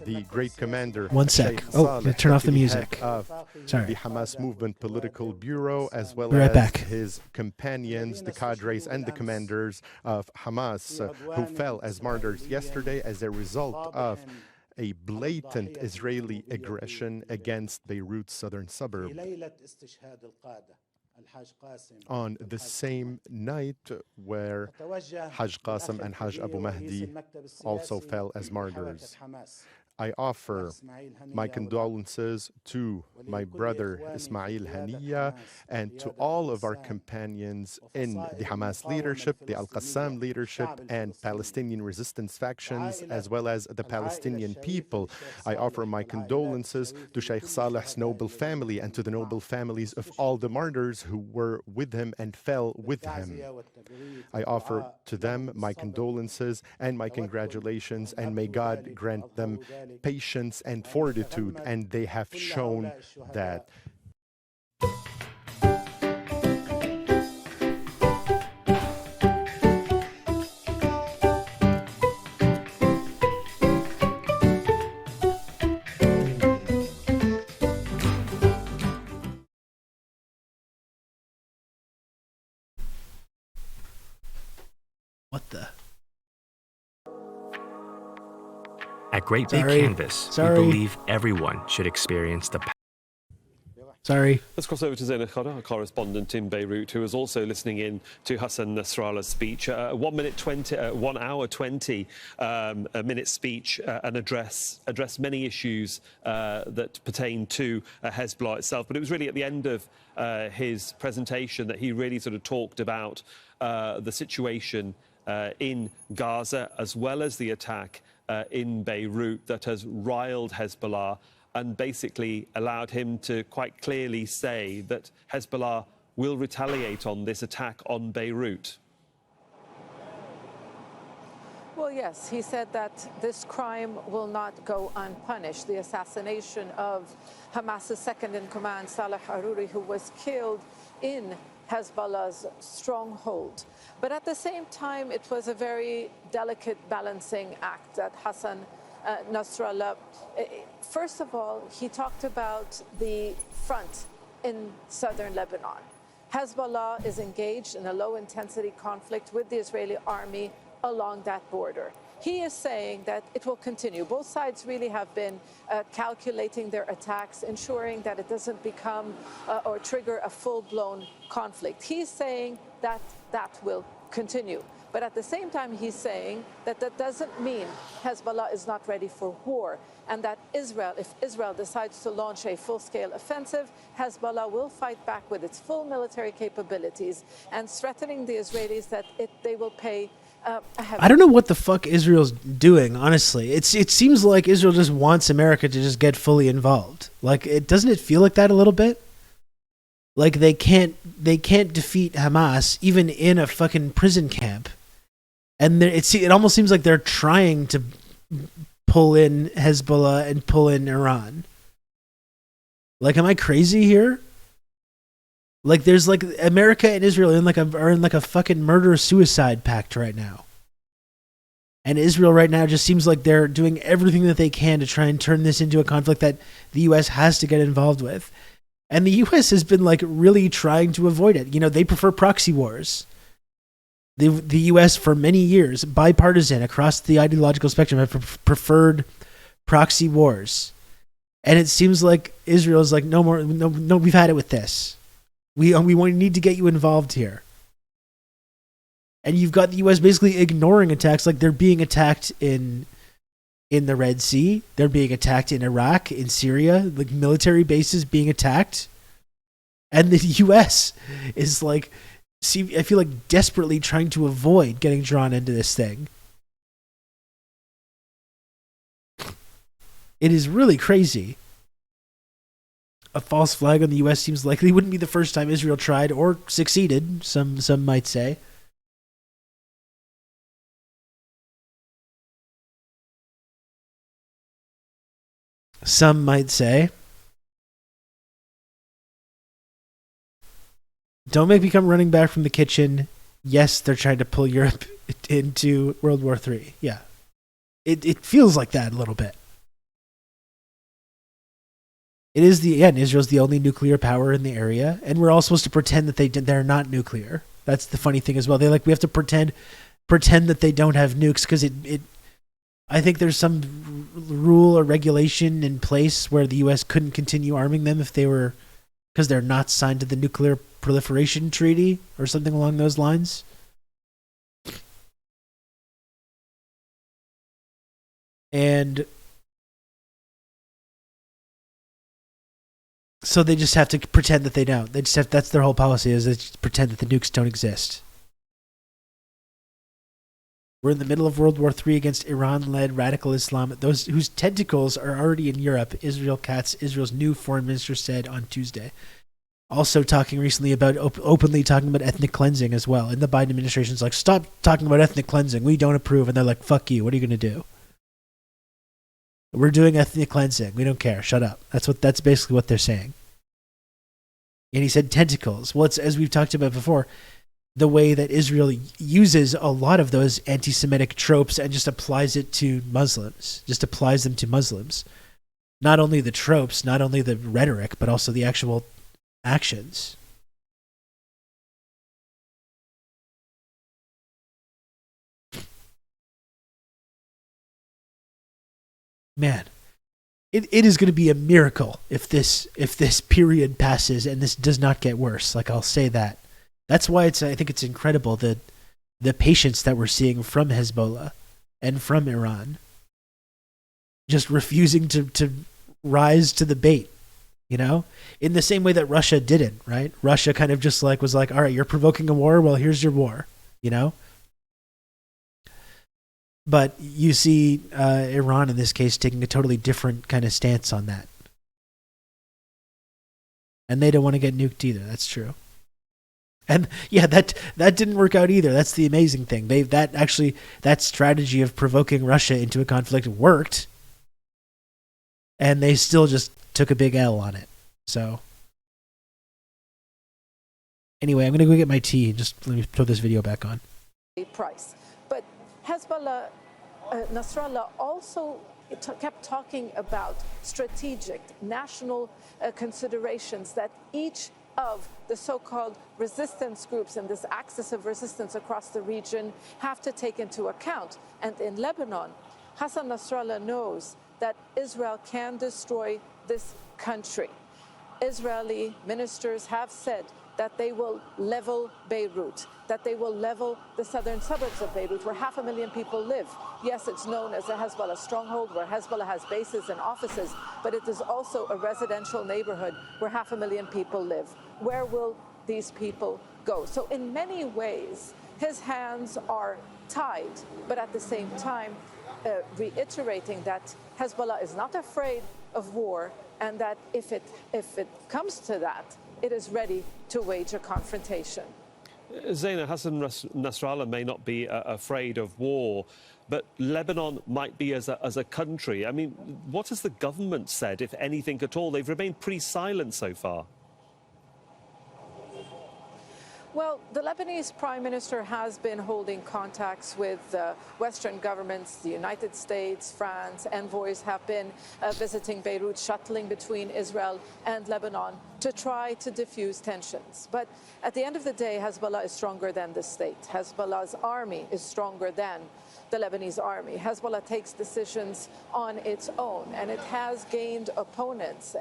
the great commander. One sec. Turn off the music. Sorry. The Hamas Movement Political Bureau, as well right as back. his companions, the cadres and the commanders of Hamas, who fell as martyrs yesterday as a result of a blatant Israeli aggression against Beirut's southern suburb. On the same night where Haj Qasim and Haj Abu Mahdi also fell as martyrs. I offer my condolences to my brother Ismail Haniya and to all of our companions in the Hamas leadership, the Al-Qassam leadership, and Palestinian resistance factions, as well as the Palestinian people. I offer my condolences to Sheikh Saleh's noble family and to the noble families of all the martyrs who were with him and fell with him. I offer to them my condolences and my congratulations, and may God grant them patience and fortitude, and they have shown that. What the? At Great Big Canvas, we believe everyone should experience the Sorry. Let's cross over to Zainab Khadr, our correspondent in Beirut, who is also listening in to Hassan Nasrallah's speech. 1 hour 20 minute speech, and address many issues that pertain to Hezbollah itself. But it was really at the end of his presentation that he really sort of talked about the situation in Gaza, as well as the attack in Beirut that has riled Hezbollah and basically allowed him to quite clearly say that Hezbollah will retaliate on this attack on Beirut? Well, yes, he said that this crime will not go unpunished. The assassination of Hamas's second-in-command, Saleh Aruri, who was killed in Hezbollah's stronghold. But at the same time, it was a very delicate balancing act that Hassan Nasrallah. First of all, he talked about the front in southern Lebanon. Hezbollah is engaged in a low-intensity conflict with the Israeli army along that border. He is saying that it will continue. Both sides really have been calculating their attacks, ensuring that it doesn't become or trigger a full-blown conflict. He's saying that that will continue. But at the same time, he's saying that that doesn't mean Hezbollah is not ready for war, and that Israel, if Israel decides to launch a full-scale offensive, Hezbollah will fight back with its full military capabilities, and threatening the Israelis that they will pay I don't know what the fuck Israel's doing, honestly. It seems like Israel just wants America to just get fully involved. Like, doesn't it feel like that a little bit? Like they can't defeat Hamas even in a fucking prison camp. And it almost seems like they're trying to pull in Hezbollah and pull in Iran. Like, am I crazy here? Like, there's like America and Israel are in like a fucking murder-suicide pact right now. And Israel right now just seems like they're doing everything that they can to try and turn this into a conflict that the U.S. has to get involved with. And the U.S. has been like really trying to avoid it. You know, they prefer proxy wars. The U.S. for many years, bipartisan across the ideological spectrum, have preferred proxy wars. And it seems like Israel is like, no more, no, we've had it with this. We need to get you involved here. And you've got the U.S. basically ignoring attacks, like they're being attacked in the Red Sea. They're being attacked in Iraq, in Syria, like military bases being attacked. And the U.S. is like, I feel like desperately trying to avoid getting drawn into this thing. It is really crazy. A false flag on the U.S. seems likely. Wouldn't be the first time Israel tried or succeeded, some might say. Some might say. Don't make me come running back from the kitchen. Yes, they're trying to pull Europe into World War III. Yeah. It feels like that a little bit. It is Israel's the only nuclear power in the area, and we're all supposed to pretend that they're not nuclear. That's the funny thing as well. We have to pretend that they don't have nukes because I think there's some rule or regulation in place where the U.S. couldn't continue arming them because they're not signed to the Nuclear Proliferation Treaty or something along those lines. And so they just have to pretend that they don't. That's their whole policy, is they just pretend that the nukes don't exist. We're in the middle of World War III against Iran-led radical Islam, those whose tentacles are already in Europe, Israel Katz, Israel's new foreign minister, said on Tuesday. Also talking recently about openly talking about ethnic cleansing as well. And the Biden administration's like, stop talking about ethnic cleansing. We don't approve. And they're like, fuck you. What are you going to do? We're doing ethnic cleansing. We don't care. Shut up. That's basically what they're saying. And he said tentacles. Well, it's, as we've talked about before, the way that Israel uses a lot of those anti-Semitic tropes and just applies it to Muslims. Just applies them to Muslims. Not only the tropes, not only the rhetoric, but also the actual actions. Man, it is going to be a miracle if this period passes and this does not get worse. Like, I'll say that. That's why I think it's incredible that the patience that we're seeing from Hezbollah and from Iran just refusing to rise to the bait, you know, in the same way that Russia didn't, right? Russia kind of just was like, all right, you're provoking a war. Well, here's your war, you know? But you see Iran in this case taking a totally different kind of stance on that. And they don't want to get nuked either. That's true. And yeah, that didn't work out either. That's the amazing thing. That strategy of provoking Russia into a conflict worked. And they still just took a big L on it. So anyway, I'm going to go get my tea. Just let me throw this video back on. Price. But Hezbollah, Nasrallah also kept talking about strategic national considerations that each of the so-called resistance groups and this axis of resistance across the region have to take into account. And in Lebanon, Hassan Nasrallah knows that Israel can destroy this country. Israeli ministers have said that they will level Beirut, that they will level the southern suburbs of Beirut, where 500,000 people live. Yes, it's known as a Hezbollah stronghold, where Hezbollah has bases and offices, but it is also a residential neighborhood where 500,000 people live. Where will these people go? So in many ways, his hands are tied, but at the same time, reiterating that Hezbollah is not afraid of war, and that if it comes to that, it is ready to wage a confrontation. Zaina, Hassan Nasrallah may not be afraid of war, but Lebanon might be as a country. I mean, what has the government said, if anything at all? They've remained pretty silent so far. Well, the Lebanese prime minister has been holding contacts with Western governments. The United States, France, envoys have been visiting Beirut, shuttling between Israel and Lebanon to try to diffuse tensions. But at the end of the day, Hezbollah is stronger than the state. Hezbollah's army is stronger than the Lebanese army. Hezbollah takes decisions on its own, and it has gained opponents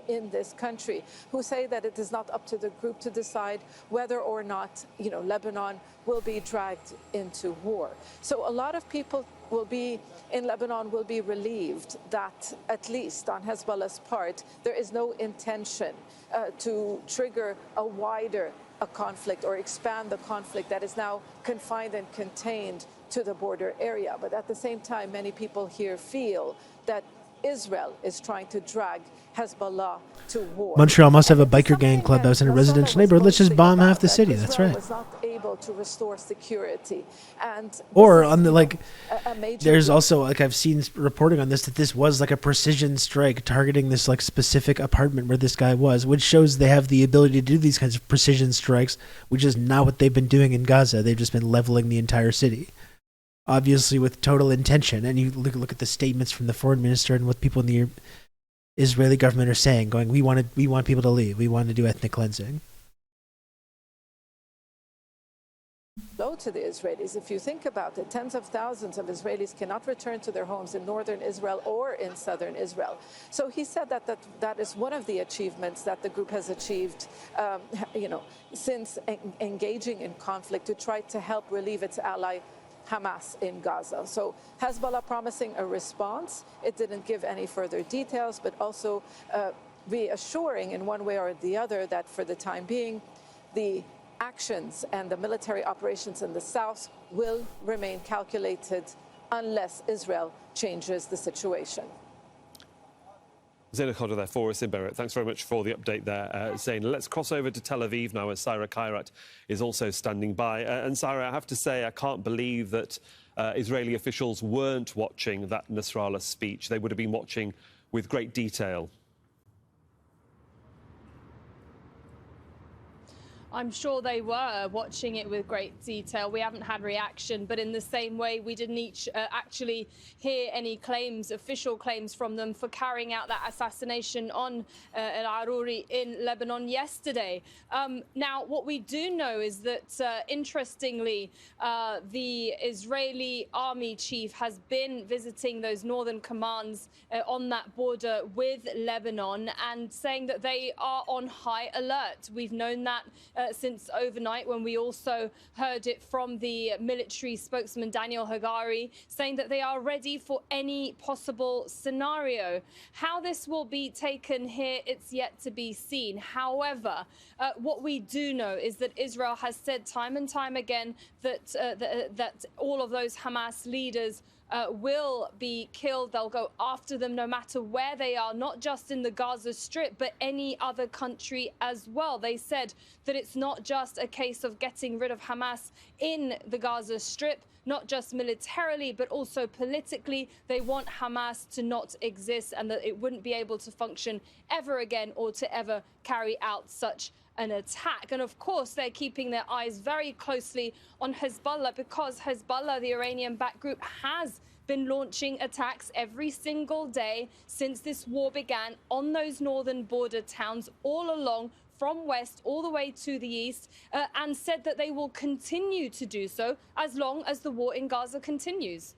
in this country who say that it is not up to the group to decide whether or not, Lebanon will be dragged into war. So a lot of people in Lebanon will be relieved that, at least on Hezbollah's part, there is no intention to trigger a wider conflict or expand the conflict that is now confined and contained to the border area. But at the same time, many people here feel that Israel is trying to drag Hezbollah to war. Montreal must have a biker gang club that was in a residential neighborhood. Let's just bomb half the city. That's right. Was not able to restore security, and or on the there's also I've seen reporting on this that this was like a precision strike targeting this specific apartment where this guy was, which shows they have the ability to do these kinds of precision strikes, which is not what they've been doing in Gaza. They've just been leveling the entire city, obviously with total intention. And you look at the statements from the foreign minister and what people in the Israeli government are saying, going, we want people to leave. We want to do ethnic cleansing. Low to the Israelis. If you think about it, tens of thousands of Israelis cannot return to their homes in northern Israel or in southern Israel. So he said that is one of the achievements that the group has achieved, since engaging in conflict to try to help relieve its ally Hamas in Gaza. So Hezbollah promising a response. It didn't give any further details, but also reassuring in one way or the other that for the time being, the actions and the military operations in the south will remain calculated unless Israel changes the situation. Zaina Khadr there for us in Beirut. Thanks very much for the update there, Zaina. Let's cross over to Tel Aviv now, as Saira Khairat is also standing by. And Saira, I have to say, I can't believe that Israeli officials weren't watching that Nasrallah speech. They would have been watching with great detail. I'm sure they were watching it with great detail. We haven't had reaction, but in the same way, we didn't actually hear any claims, official claims from them for carrying out that assassination on Al-Aruri in Lebanon yesterday. Now, what we do know is that, interestingly, the Israeli army chief has been visiting those northern commands on that border with Lebanon and saying that they are on high alert. We've known that since overnight, when we also heard it from the military spokesman Daniel Hagari, saying that they are ready for any possible scenario. How this will be taken here, it's yet to be seen. However, what we do know is that Israel has said time and time again that that all of those Hamas leaders will be killed. They'll go after them no matter where they are, not just in the Gaza Strip, but any other country as well. They said that it's not just a case of getting rid of Hamas in the Gaza Strip, not just militarily, but also politically. They want Hamas to not exist and that it wouldn't be able to function ever again or to ever carry out such an attack. And of course, they're keeping their eyes very closely on Hezbollah, because Hezbollah, the Iranian-backed group, has been launching attacks every single day since this war began on those northern border towns all along, from west all the way to the east, and said that they will continue to do so as long as the war in Gaza continues.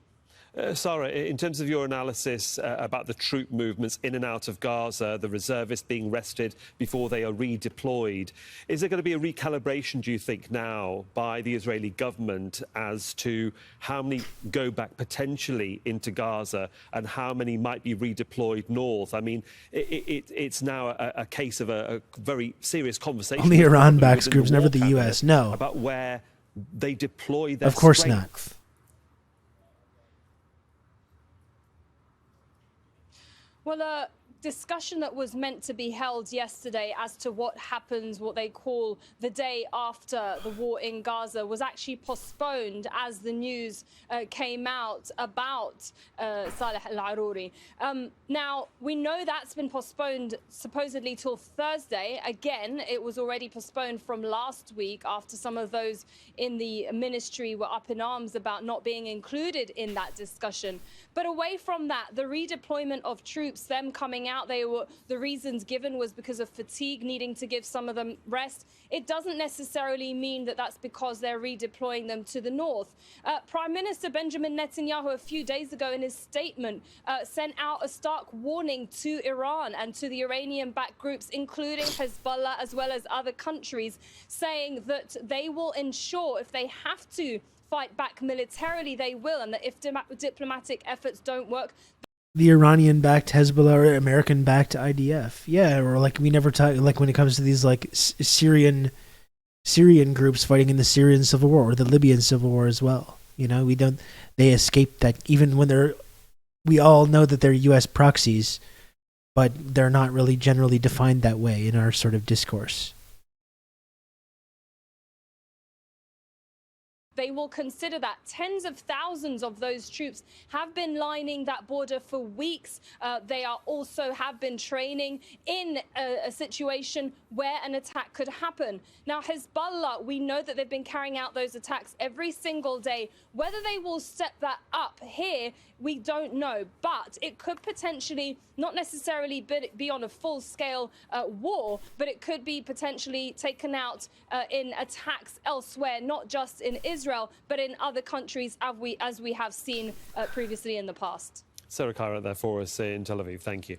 Sarah, in terms of your analysis about the troop movements in and out of Gaza, the reservists being rested before they are redeployed, is there going to be a recalibration, do you think, now by the Israeli government as to how many go back potentially into Gaza and how many might be redeployed north? I mean, it's now a case of a very serious conversation. Only Iran-backed groups, never the U.S. No. About where they deploy their Of course strength. not. Well, a discussion that was meant to be held yesterday as to what happens, what they call the day after the war in Gaza, was actually postponed as the news came out about Saleh al-Aruri. Now, we know that's been postponed supposedly till Thursday. Again, it was already postponed from last week after some of those in the ministry were up in arms about not being included in that discussion. But away from that, the redeployment of troops, them coming out, the reasons given was because of fatigue, needing to give some of them rest. It doesn't necessarily mean that that's because they're redeploying them to the north. Prime Minister Benjamin Netanyahu a few days ago in his statement sent out a stark warning to Iran and to the Iranian-backed groups, including Hezbollah as well as other countries, saying that they will ensure, if they have to fight back militarily, they will, and that if diplomatic efforts don't work, the Iranian-backed Hezbollah or American-backed IDF, yeah, or like we never talk, like when it comes to these like Syrian groups fighting in the Syrian civil war or the Libyan civil war as well. You know, they escaped that, even when we all know that they're U.S. proxies, but they're not really generally defined that way in our sort of discourse. they will consider that. Tens of thousands of those troops have been lining that border for weeks. They are also have been training in a situation where an attack could happen. Now, Hezbollah, we know that they've been carrying out those attacks every single day. Whether they will step that up here, we don't know. But it could potentially not necessarily be on a full-scale war, but it could be potentially taken out in attacks elsewhere, not just in Israel, but in other countries, as we have seen previously in the past. Sarah Kyra there for us in Tel Aviv. Thank you.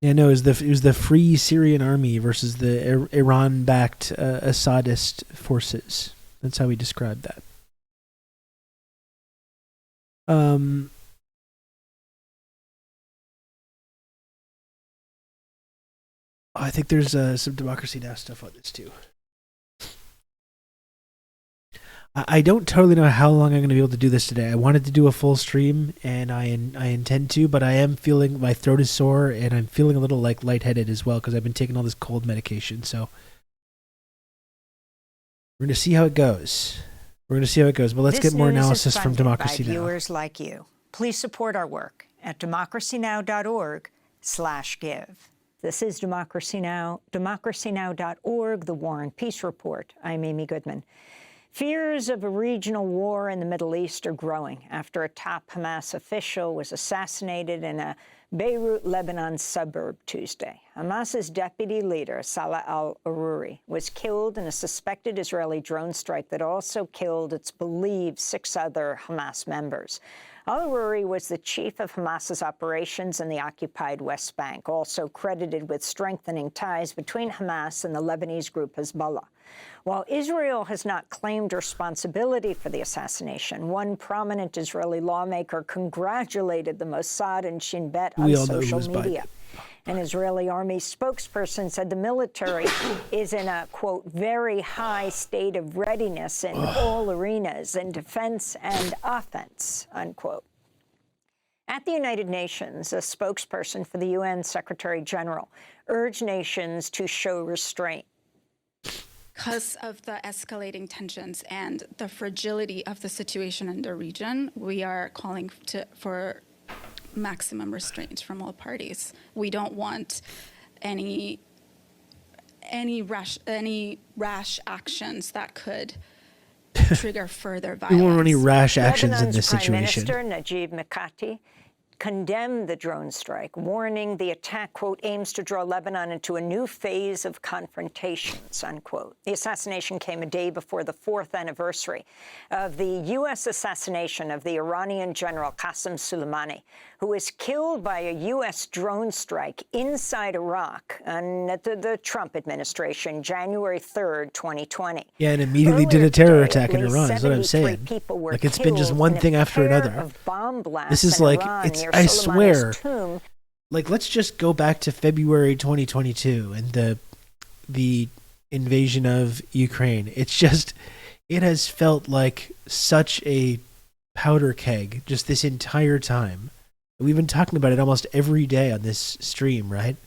Yeah, no, it was the Free Syrian Army versus the Iran-backed Assadist forces. That's how we described that. I think there's some Democracy Now! Stuff on this too. I don't totally know how long I'm going to be able to do this today. I wanted to do a full stream, and I intend to, but I am feeling, my throat is sore, and I'm feeling a little like lightheaded as well because I've been taking all this cold medication. So we're going to see how it goes. But let's get more analysis from Democracy Now! Viewers like you. Please support our work at democracynow.org/give. This is Democracy Now!, democracynow.org, The War and Peace Report. I'm Amy Goodman. Fears of a regional war in the Middle East are growing after a top Hamas official was assassinated in a Beirut, Lebanon suburb Tuesday. Hamas's deputy leader, Saleh al-Aruri, was killed in a suspected Israeli drone strike that also killed, it's believed, 6 other Hamas members. Al-Aruri was the chief of Hamas's operations in the occupied West Bank, also credited with strengthening ties between Hamas and the Lebanese group Hezbollah. While Israel has not claimed responsibility for the assassination, one prominent Israeli lawmaker congratulated the Mossad and Shin Bet on social media. An Israeli army spokesperson said the military is in a, quote, very high state of readiness in all arenas, in defense and offense, unquote. At the United Nations, a spokesperson for the UN Secretary General urged nations to show restraint. Because of the escalating tensions and the fragility of the situation in the region, we are calling for maximum restraint from all parties. We don't want any rash actions that could trigger further violence. We don't want any rash actions in this Lebanon's situation. Prime Minister Najib Mikati condemned the drone strike, warning the attack, quote, aims to draw Lebanon into a new phase of confrontations, unquote. The assassination came a day before the 4th anniversary of the U.S. assassination of the Iranian general Qasem Soleimani, who was killed by a U.S. drone strike inside Iraq under the Trump administration, January 3rd, 2020. Yeah, and immediately did a terror attack in Iran, is what I'm saying. Like, it's been just one thing after another. This is like, I swear, like, let's just go back to February 2022 and the invasion of Ukraine. It's just, it has felt like such a powder keg just this entire time. We've been talking about it almost every day on this stream, right?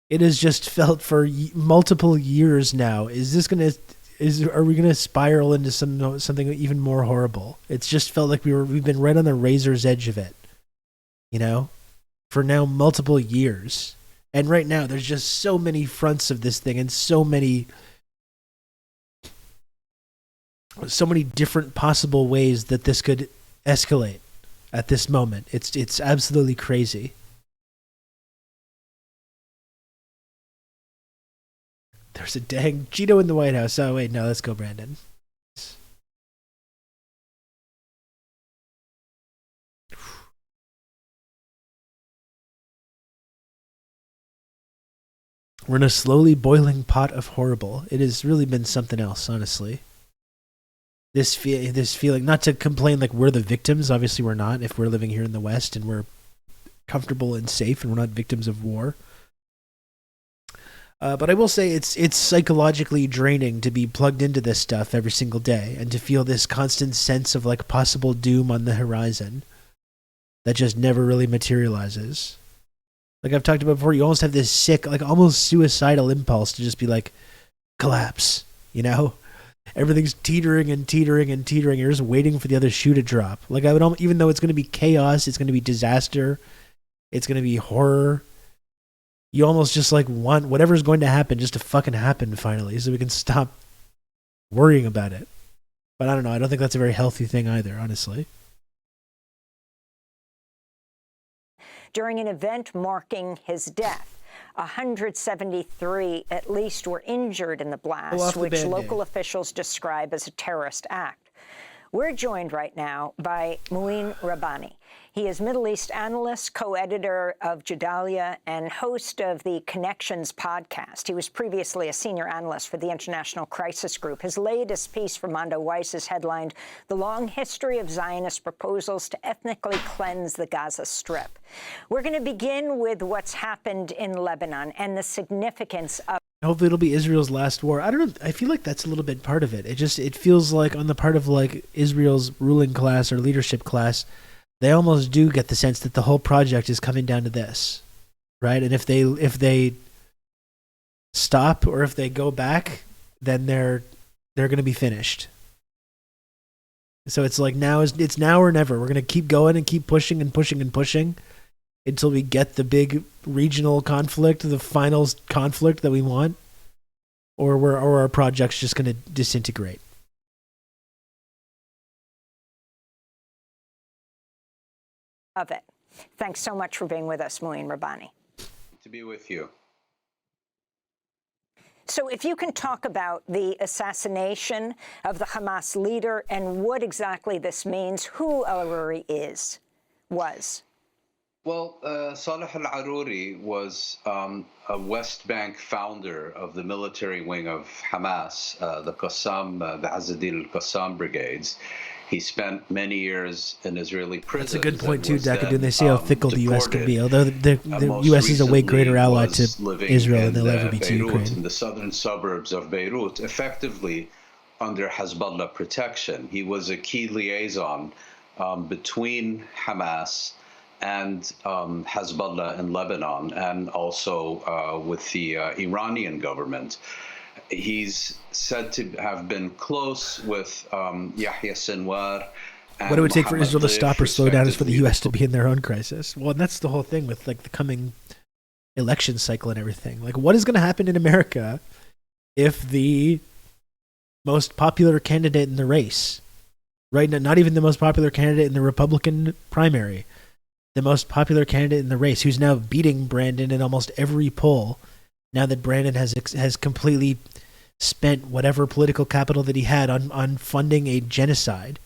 It has just felt for multiple years now. Are we gonna spiral into something even more horrible? It's just felt like we've been right on the razor's edge of it, you know, for now multiple years. And right now, there's just so many fronts of this thing, and so many different possible ways that this could escalate at this moment. It's absolutely crazy. There's a dang Cheeto in the White House. Oh, wait, no, let's go, Brandon. We're in a slowly boiling pot of horrible. It has really been something else, honestly. This feeling, not to complain like we're the victims. Obviously, we're not. If we're living here in the West and we're comfortable and safe and we're not victims of war. But I will say it's psychologically draining to be plugged into this stuff every single day and to feel this constant sense of like possible doom on the horizon that just never really materializes. Like I've talked about before, you almost have this sick, like almost suicidal impulse to just be like, collapse, you know? Everything's teetering and teetering and teetering. You're just waiting for the other shoe to drop. Like I would, even though it's going to be chaos, it's going to be disaster, it's going to be horror. You almost just like want whatever's going to happen just to fucking happen finally so we can stop worrying about it. But I don't know. I don't think that's a very healthy thing either, honestly. During an event marking his death, 173 at least were injured in the blast, which local officials describe as a terrorist act. We're joined right now by Mouin Rabbani. He is Middle East analyst, co-editor of Jadalia, and host of the Connections podcast. He was previously a senior analyst for the International Crisis Group. His latest piece for Mondo Weiss is headlined, "The Long History of Zionist Proposals to Ethnically Cleanse the Gaza Strip." We're going to begin with what's happened in Lebanon and the significance of... Hopefully it'll be Israel's last war. I don't know. I feel like that's a little bit part of it. It feels like on the part of like Israel's ruling class or leadership class, they almost do get the sense that the whole project is coming down to this, right? And if they stop or if they go back, then they're going to be finished. So it's like it's now or never. We're going to keep going and keep pushing and pushing and pushing until we get the big regional conflict, the final conflict that we want, or our project's just going to disintegrate. Of it. Thanks so much for being with us, Mouin Rabbani. To be with you. So if you can talk about the assassination of the Hamas leader and what exactly this means, who al-Aruri was. Well, Saleh al-Aruri was a West Bank founder of the military wing of Hamas, the Qassam, the Azzedine al-Qassam brigades. He spent many years in Israeli prisons. That's a good point, too, Dakadun. They say how fickle the U.S. can be, although the U.S. is a way greater ally to Israel than they'll ever be to Ukraine. In the southern suburbs of Beirut, effectively under Hezbollah protection. He was a key liaison between Hamas and Hezbollah in Lebanon, and also with the Iranian government. He's said to have been close with Yahya Sinwar. What it would take for Israel to stop or slow down is for the U.S. to be in their own crisis. Well, and that's the whole thing with like the coming election cycle and everything. Like, what is going to happen in America if the most popular candidate in the race, right now, not even the most popular candidate in the Republican primary, the most popular candidate in the race, who's now beating Brandon in almost every poll, now that Brandon has completely spent whatever political capital that he had on funding a genocide.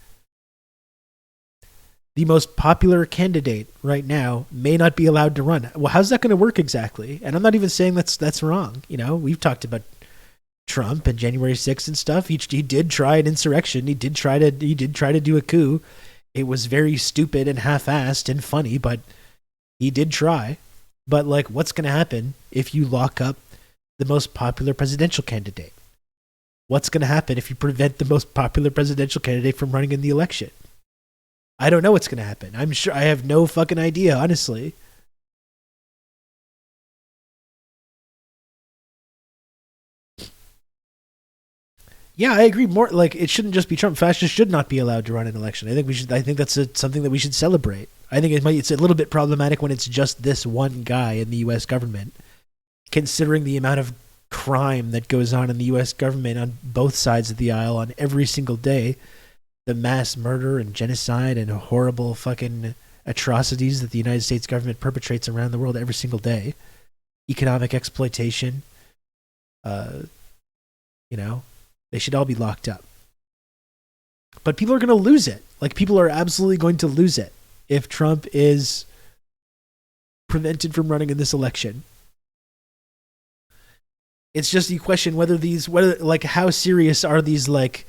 The most popular candidate right now may not be allowed to run. Well, how's that going to work exactly? And I'm not even saying that's wrong. You know, we've talked about Trump and January 6th and stuff. He did try an insurrection. He did try to do a coup. It was very stupid and half-assed and funny, but he did try. But, like, what's going to happen if you lock up the most popular presidential candidate? What's going to happen if you prevent the most popular presidential candidate from running in the election? I don't know what's going to happen. I'm sure I have no fucking idea, honestly. Yeah, I agree. More like it shouldn't just be Trump. Fascists should not be allowed to run an election. I think that's something that we should celebrate. I think it's a little bit problematic when it's just this one guy in the U.S. government, considering the amount of crime that goes on in the U.S. government on both sides of the aisle on every single day, the mass murder and genocide and horrible fucking atrocities that the United States government perpetrates around the world every single day, economic exploitation. They should all be locked up. But people are going to lose it. Like, people are absolutely going to lose it if Trump is prevented from running in this election. It's just you question how serious are these, like,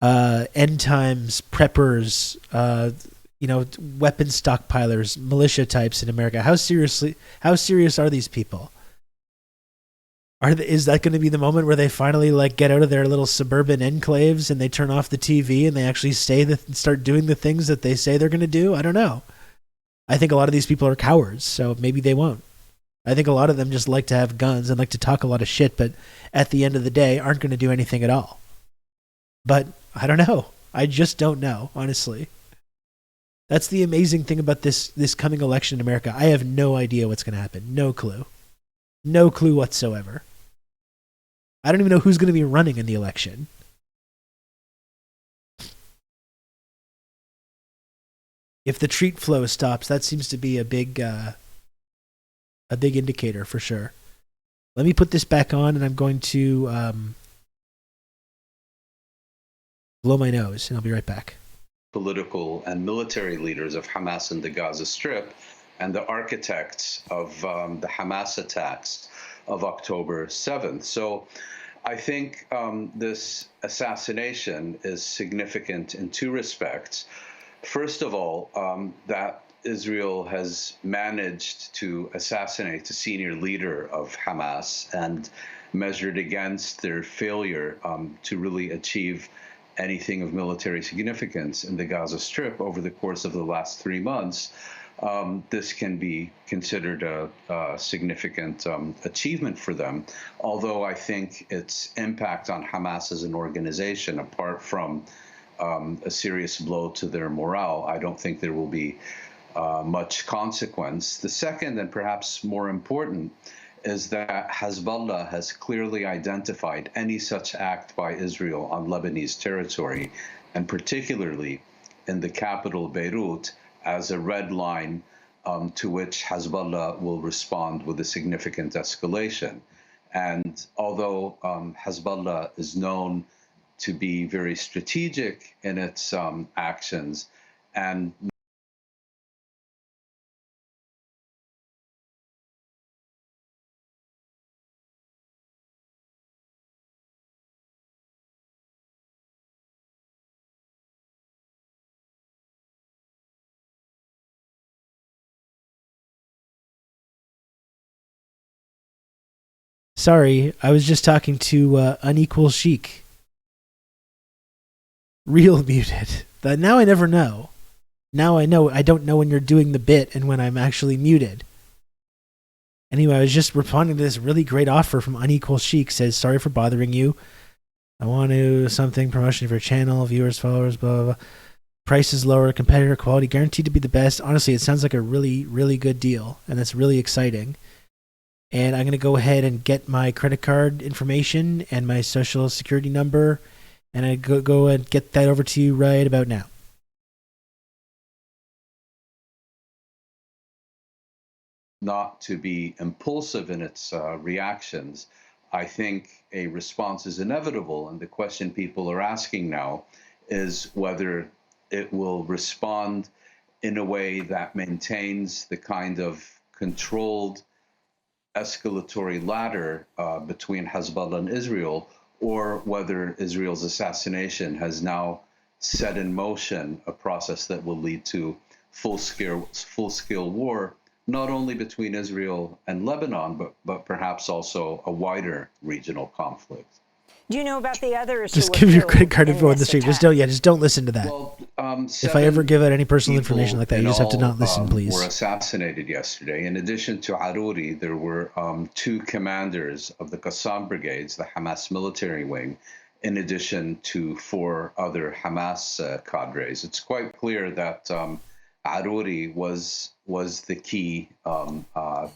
end times preppers, weapon stockpilers, militia types in America. How serious are these people? Is that going to be the moment where they finally get out of their little suburban enclaves and they turn off the TV and they actually start doing the things that they say they're going to do? I don't know. I think a lot of these people are cowards, so maybe they won't. I think a lot of them just like to have guns and like to talk a lot of shit, but at the end of the day aren't going to do anything at all. But I don't know. I just don't know, honestly. That's the amazing thing about this coming election in America. I have no idea what's going to happen. No clue. No clue whatsoever. I don't even know who's going to be running in the election. If the treat flow stops, that seems to be a big indicator for sure. Let me put this back on, and I'm going to blow my nose, and I'll be right back. Political and military leaders of Hamas in the Gaza Strip and the architects of the Hamas attacks of October 7th. So I think this assassination is significant in two respects. First of all, that Israel has managed to assassinate a senior leader of Hamas, and measured against their failure to really achieve anything of military significance in the Gaza Strip over the course of the last 3 months, this can be considered a significant achievement for them. Although I think its impact on Hamas as an organization, apart from a serious blow to their morale, I don't think there will be much consequence. The second, and perhaps more important, is that Hezbollah has clearly identified any such act by Israel on Lebanese territory, and particularly in the capital Beirut, as a red line to which Hezbollah will respond with a significant escalation. And although Hezbollah is known to be very strategic in its actions, and Sorry, I was just talking to Unequal Chic. Real muted. Now I never know. Now I know. I don't know when you're doing the bit and when I'm actually muted. Anyway, I was just responding to this really great offer from Unequal Chic. Says, sorry for bothering you. I want to something, promotion for channel, viewers, followers, blah, blah, blah. Price is lower, competitor, quality, guaranteed to be the best. Honestly, it sounds like a really, really good deal, and that's really exciting. And I'm going to go ahead and get my credit card information and my social security number, and I go and get that over to you right about now. not to be impulsive in its reactions, I think a response is inevitable. And the question people are asking now is whether it will respond in a way that maintains the kind of controlled escalatory ladder between Hezbollah and Israel, or whether Israel's assassination has now set in motion a process that will lead to full-scale war, not only between Israel and Lebanon, but perhaps also a wider regional conflict. Do you know about the others? Just give your credit card info on the stream. Just don't listen to that. Well, if I ever give out any personal information like that, you just have to not listen, please. Were assassinated yesterday. In addition to Aruri, there were 2 commanders of the Qassam brigades, the Hamas military wing, in addition to 4 other Hamas cadres. It's quite clear that Aruri was the key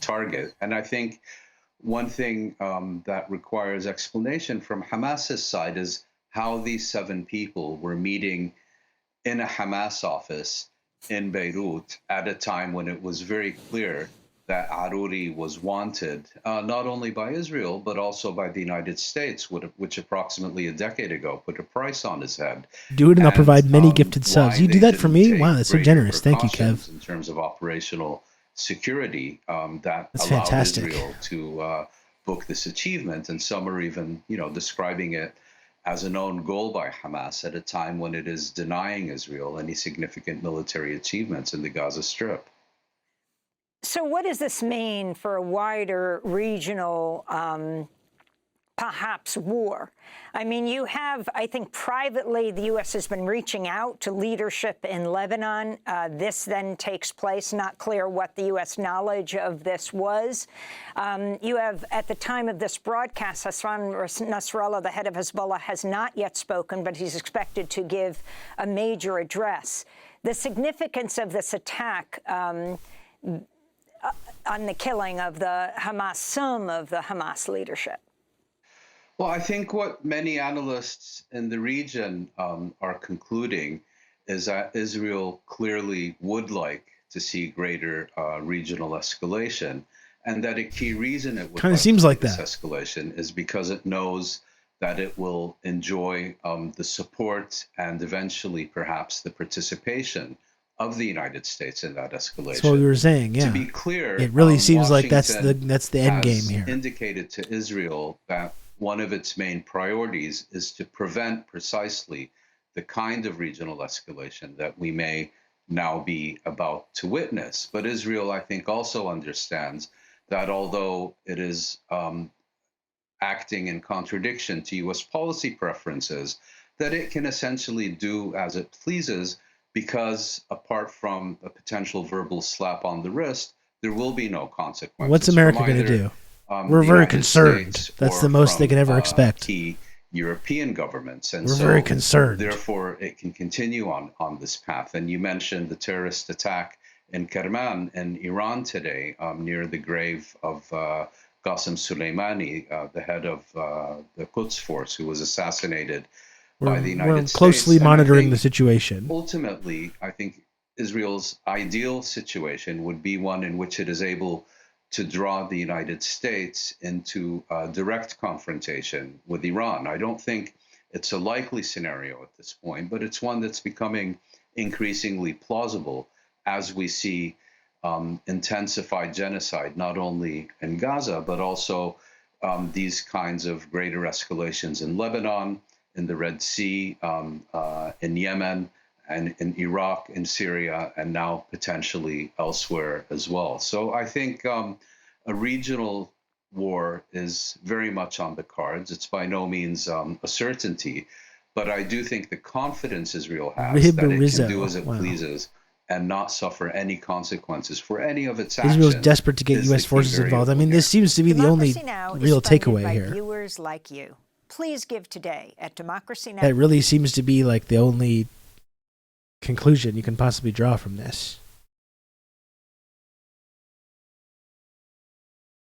target, and I think one thing that requires explanation from Hamas's side is how these 7 people were meeting in a Hamas office in Beirut at a time when it was very clear that Aruri was wanted, not only by Israel, but also by the United States, which approximately a decade ago put a price on his head. Do it and I'll provide many gifted subs. You do that for me? Wow, that's so generous. Thank you, Kev. In terms of operational security that That's allowed fantastic. Israel to book this achievement, and some are even, describing it as an own goal by Hamas at a time when it is denying Israel any significant military achievements in the Gaza Strip. So what does this mean for a wider regional, perhaps, war? I mean, you have, I think, privately, the U.S. has been reaching out to leadership in Lebanon. This then takes place. Not clear what the U.S. knowledge of this was. You have, at the time of this broadcast, Hassan Nasrallah, the head of Hezbollah, has not yet spoken, but he's expected to give a major address. The significance of this attack on the killing of the Hamas, some of the Hamas leadership. Well, I think what many analysts in the region are concluding is that Israel clearly would like to see greater regional escalation, and that a key reason it would kind of seems like this that escalation is because it knows that it will enjoy the support and eventually perhaps the participation of the United States in that escalation. That's what we were saying, yeah. To be clear, it really seems like that's Washington the end game has here. Indicated to Israel that one of its main priorities is to prevent precisely the kind of regional escalation that we may now be about to witness. But Israel, I think, also understands that although it is acting in contradiction to U.S. policy preferences, that it can essentially do as it pleases, because apart from a potential verbal slap on the wrist, there will be no consequences. What's America going to do? We're very concerned. That's the most they can ever expect. Key European governments, and we're very concerned. Therefore, it can continue on this path. And you mentioned the terrorist attack in Kerman in Iran today, near the grave of Qasem Soleimani, the head of the Quds Force, who was assassinated by the United States. We're closely monitoring the situation. Ultimately, I think Israel's ideal situation would be one in which it is able to draw the United States into direct confrontation with Iran. I don't think it's a likely scenario at this point, but it's one that's becoming increasingly plausible as we see intensified genocide, not only in Gaza, but also these kinds of greater escalations in Lebanon, in the Red Sea, in Yemen, and in Iraq, in Syria, and now potentially elsewhere as well. So I think a regional war is very much on the cards. It's by no means a certainty, but I do think the confidence Israel has that it can do as it pleases and not suffer any consequences for any of its actions. Israel's desperate to get U.S. forces involved. I mean, this seems to be the only real takeaway here. Viewers like you. Please give today at Democracy Now! That really seems to be like the only conclusion you can possibly draw from this.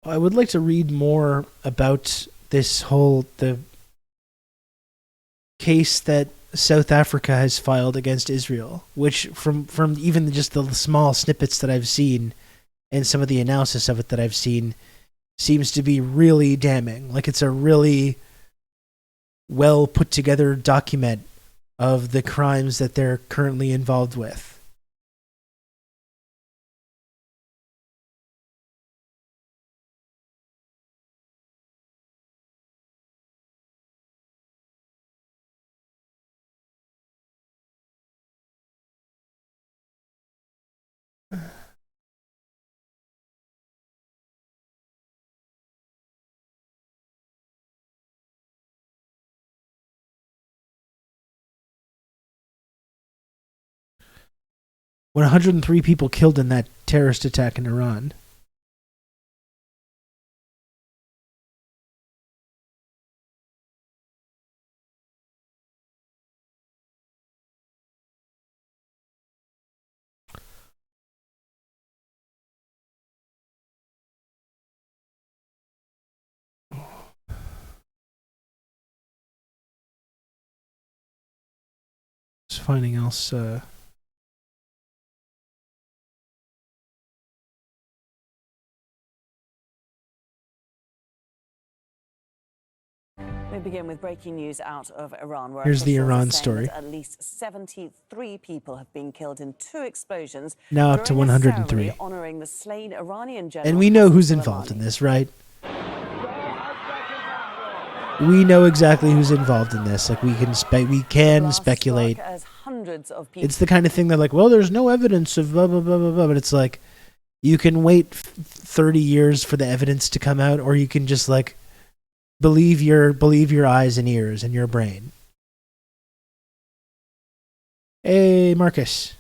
I would like to read more about this the case that South Africa has filed against Israel, which from even just the small snippets that I've seen and some of the analysis of it that I've seen seems to be really damning. Like, it's a really well put together document of the crimes that they're currently involved with. When 103 people killed in that terrorist attack in Iran. Just finding else. We begin with breaking news out of Iran, where here's the officials Iran are saying story. that at least 73 people have been killed in 2 explosions. Now up to during a 103. ceremony honoring the slain Iranian general. And we know who's involved in this, right? We know exactly who's involved in this. Like, we can speculate. It's the kind of thing that, like, well, there's no evidence of blah blah blah blah blah. But it's like, you can wait 30 years for the evidence to come out, or you can just like believe your eyes and ears and your brain. Hey, Marcus.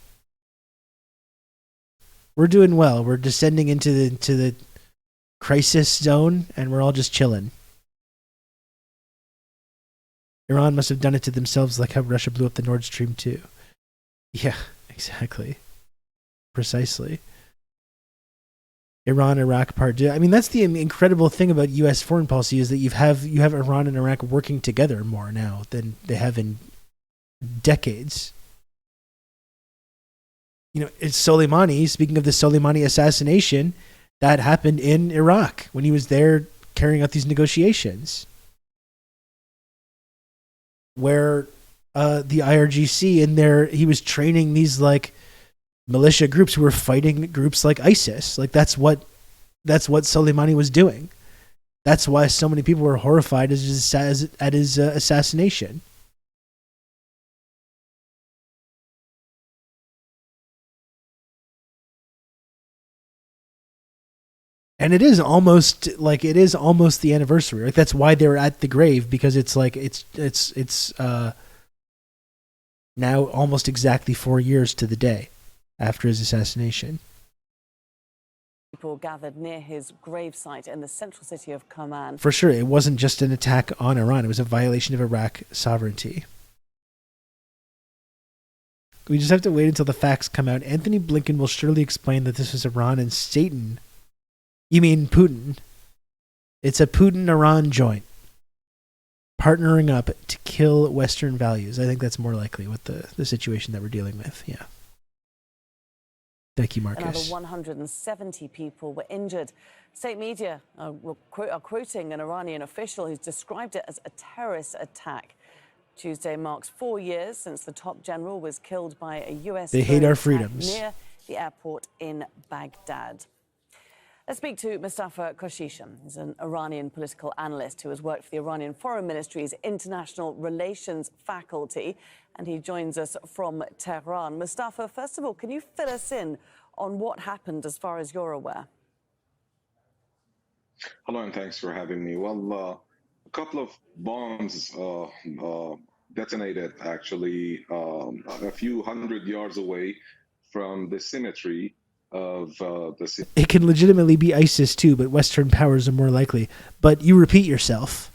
We're doing well. We're descending into the crisis zone, and we're all just chilling. Iran must have done it to themselves, like how Russia blew up the Nord Stream 2. Yeah, exactly. Precisely. Iran, Iraq part 2. I mean, that's the incredible thing about U.S. foreign policy, is that you have Iran and Iraq working together more now than they have in decades. You know, it's Soleimani. Speaking of the Soleimani assassination, that happened in Iraq when he was there carrying out these negotiations, where the IRGC in there, he was training these like militia groups who were fighting groups like ISIS. Like, that's what Soleimani was doing. That's why so many people were horrified at his assassination. And it is almost the anniversary. Like, that's why they were at the grave, because it's like it's now almost exactly 4 years to the day after his assassination. People gathered near his gravesite in the central city of Kerman. For sure, it wasn't just an attack on Iran. It was a violation of Iraq sovereignty. We just have to wait until the facts come out. Anthony Blinken will surely explain that this was Iran and Satan. You mean Putin? It's a Putin-Iran joint, partnering up to kill Western values. I think that's more likely with the situation that we're dealing with. Yeah. Thank you, Marcus. Another 170 people were injured. State media are quoting an Iranian official who's described it as a terrorist attack. Tuesday marks 4 years since the top general was killed by a U.S. They hate our attack freedoms. near the airport in Baghdad. Let's speak to Mustafa Koshishan. He's an Iranian political analyst who has worked for the Iranian Foreign Ministry's International Relations Faculty, and he joins us from Tehran. Mustafa, first of all, can you fill us in on what happened as far as you're aware? Hello, and thanks for having me. Well, a couple of bombs detonated, actually, a few hundred yards away from the cemetery of the city. It can legitimately be ISIS too, but Western powers are more likely. But you repeat yourself.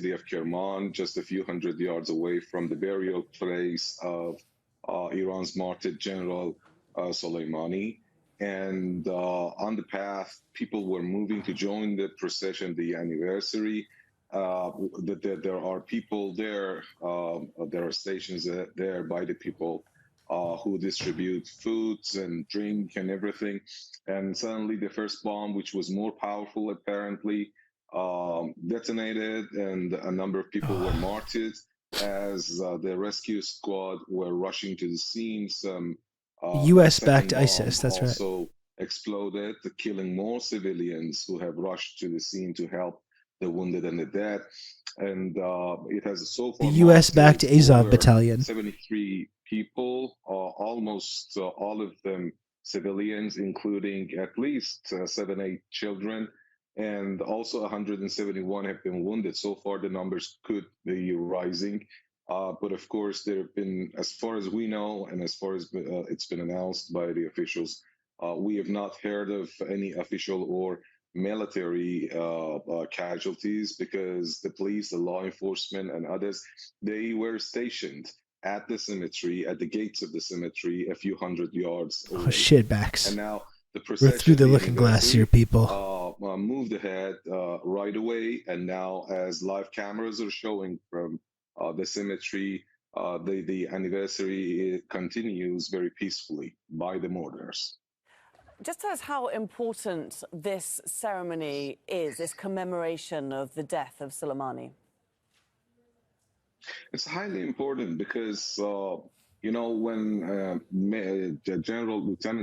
Of Kerman, just a few hundred yards away from the burial place of Iran's martyred General Soleimani. And on the path, people were moving to join the procession, the anniversary. There are people there, there are stations there by the people who distribute foods and drink and everything. And suddenly the first bomb, which was more powerful apparently, detonated, and a number of people were martyred as the rescue squad were rushing to the scene. Some U.S.-backed ISIS, that's right. Also exploded, killing more civilians who have rushed to the scene to help the wounded and the dead. And it has so far The U.S.-backed Azov Battalion. 73 people, almost all of them civilians, including at least 7-8 children. And also 171 have been wounded. So far, the numbers could be rising. But of course, there have been, as far as we know, and as far as it's been announced by the officials, we have not heard of any official or military casualties, because the police, the law enforcement, and others, they were stationed at the cemetery, at the gates of the cemetery, a few hundred yards away. Oh, shitbacks. And now the We're procession, through the looking glass here, people. moved ahead right away, and now as live cameras are showing from the cemetery, the anniversary continues very peacefully by the mourners. Just tell us how important this ceremony is, this commemoration of the death of Soleimani. It's highly important because, you know, when Lieutenant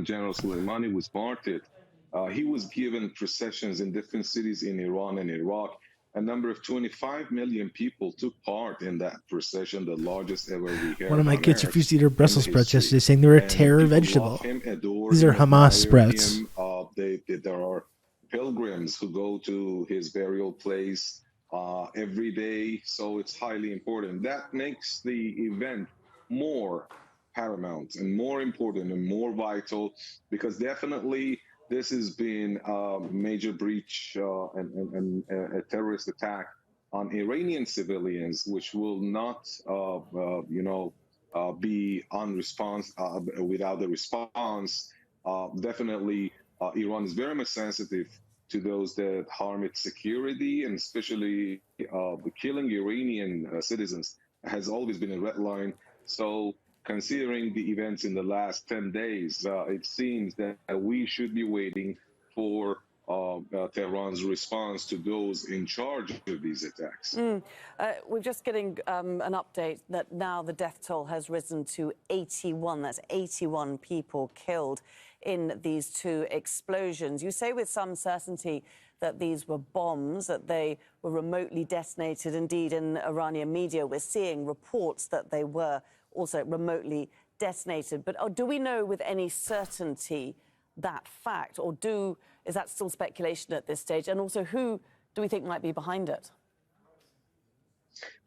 General Soleimani was martyred, he was given processions in different cities in Iran and Iraq. A number of 25 million people took part in that procession, the largest ever we had. One of my kids refused to eat her Brussels sprouts yesterday, saying they were a terror vegetable. These are Hamas sprouts. There are pilgrims who go to his burial place every day, so it's highly important. That makes the event more paramount and more important and more vital, because definitely this has been a major breach and a terrorist attack on Iranian civilians, which will not, be without the response. Definitely, Iran is very much sensitive to those that harm its security, and especially the killing Iranian citizens has always been a red line. So, considering the events in the last 10 days, it seems that we should be waiting for Tehran's response to those in charge of these attacks. We're just getting an update that now the death toll has risen to 81. That's 81 people killed in these two explosions. You say with some certainty that these were bombs, that they were remotely detonated. Indeed, in Iranian media, we're seeing reports that they were also remotely detonated. But do we know with any certainty that fact, or is that still speculation at this stage? And also, who do we think might be behind it?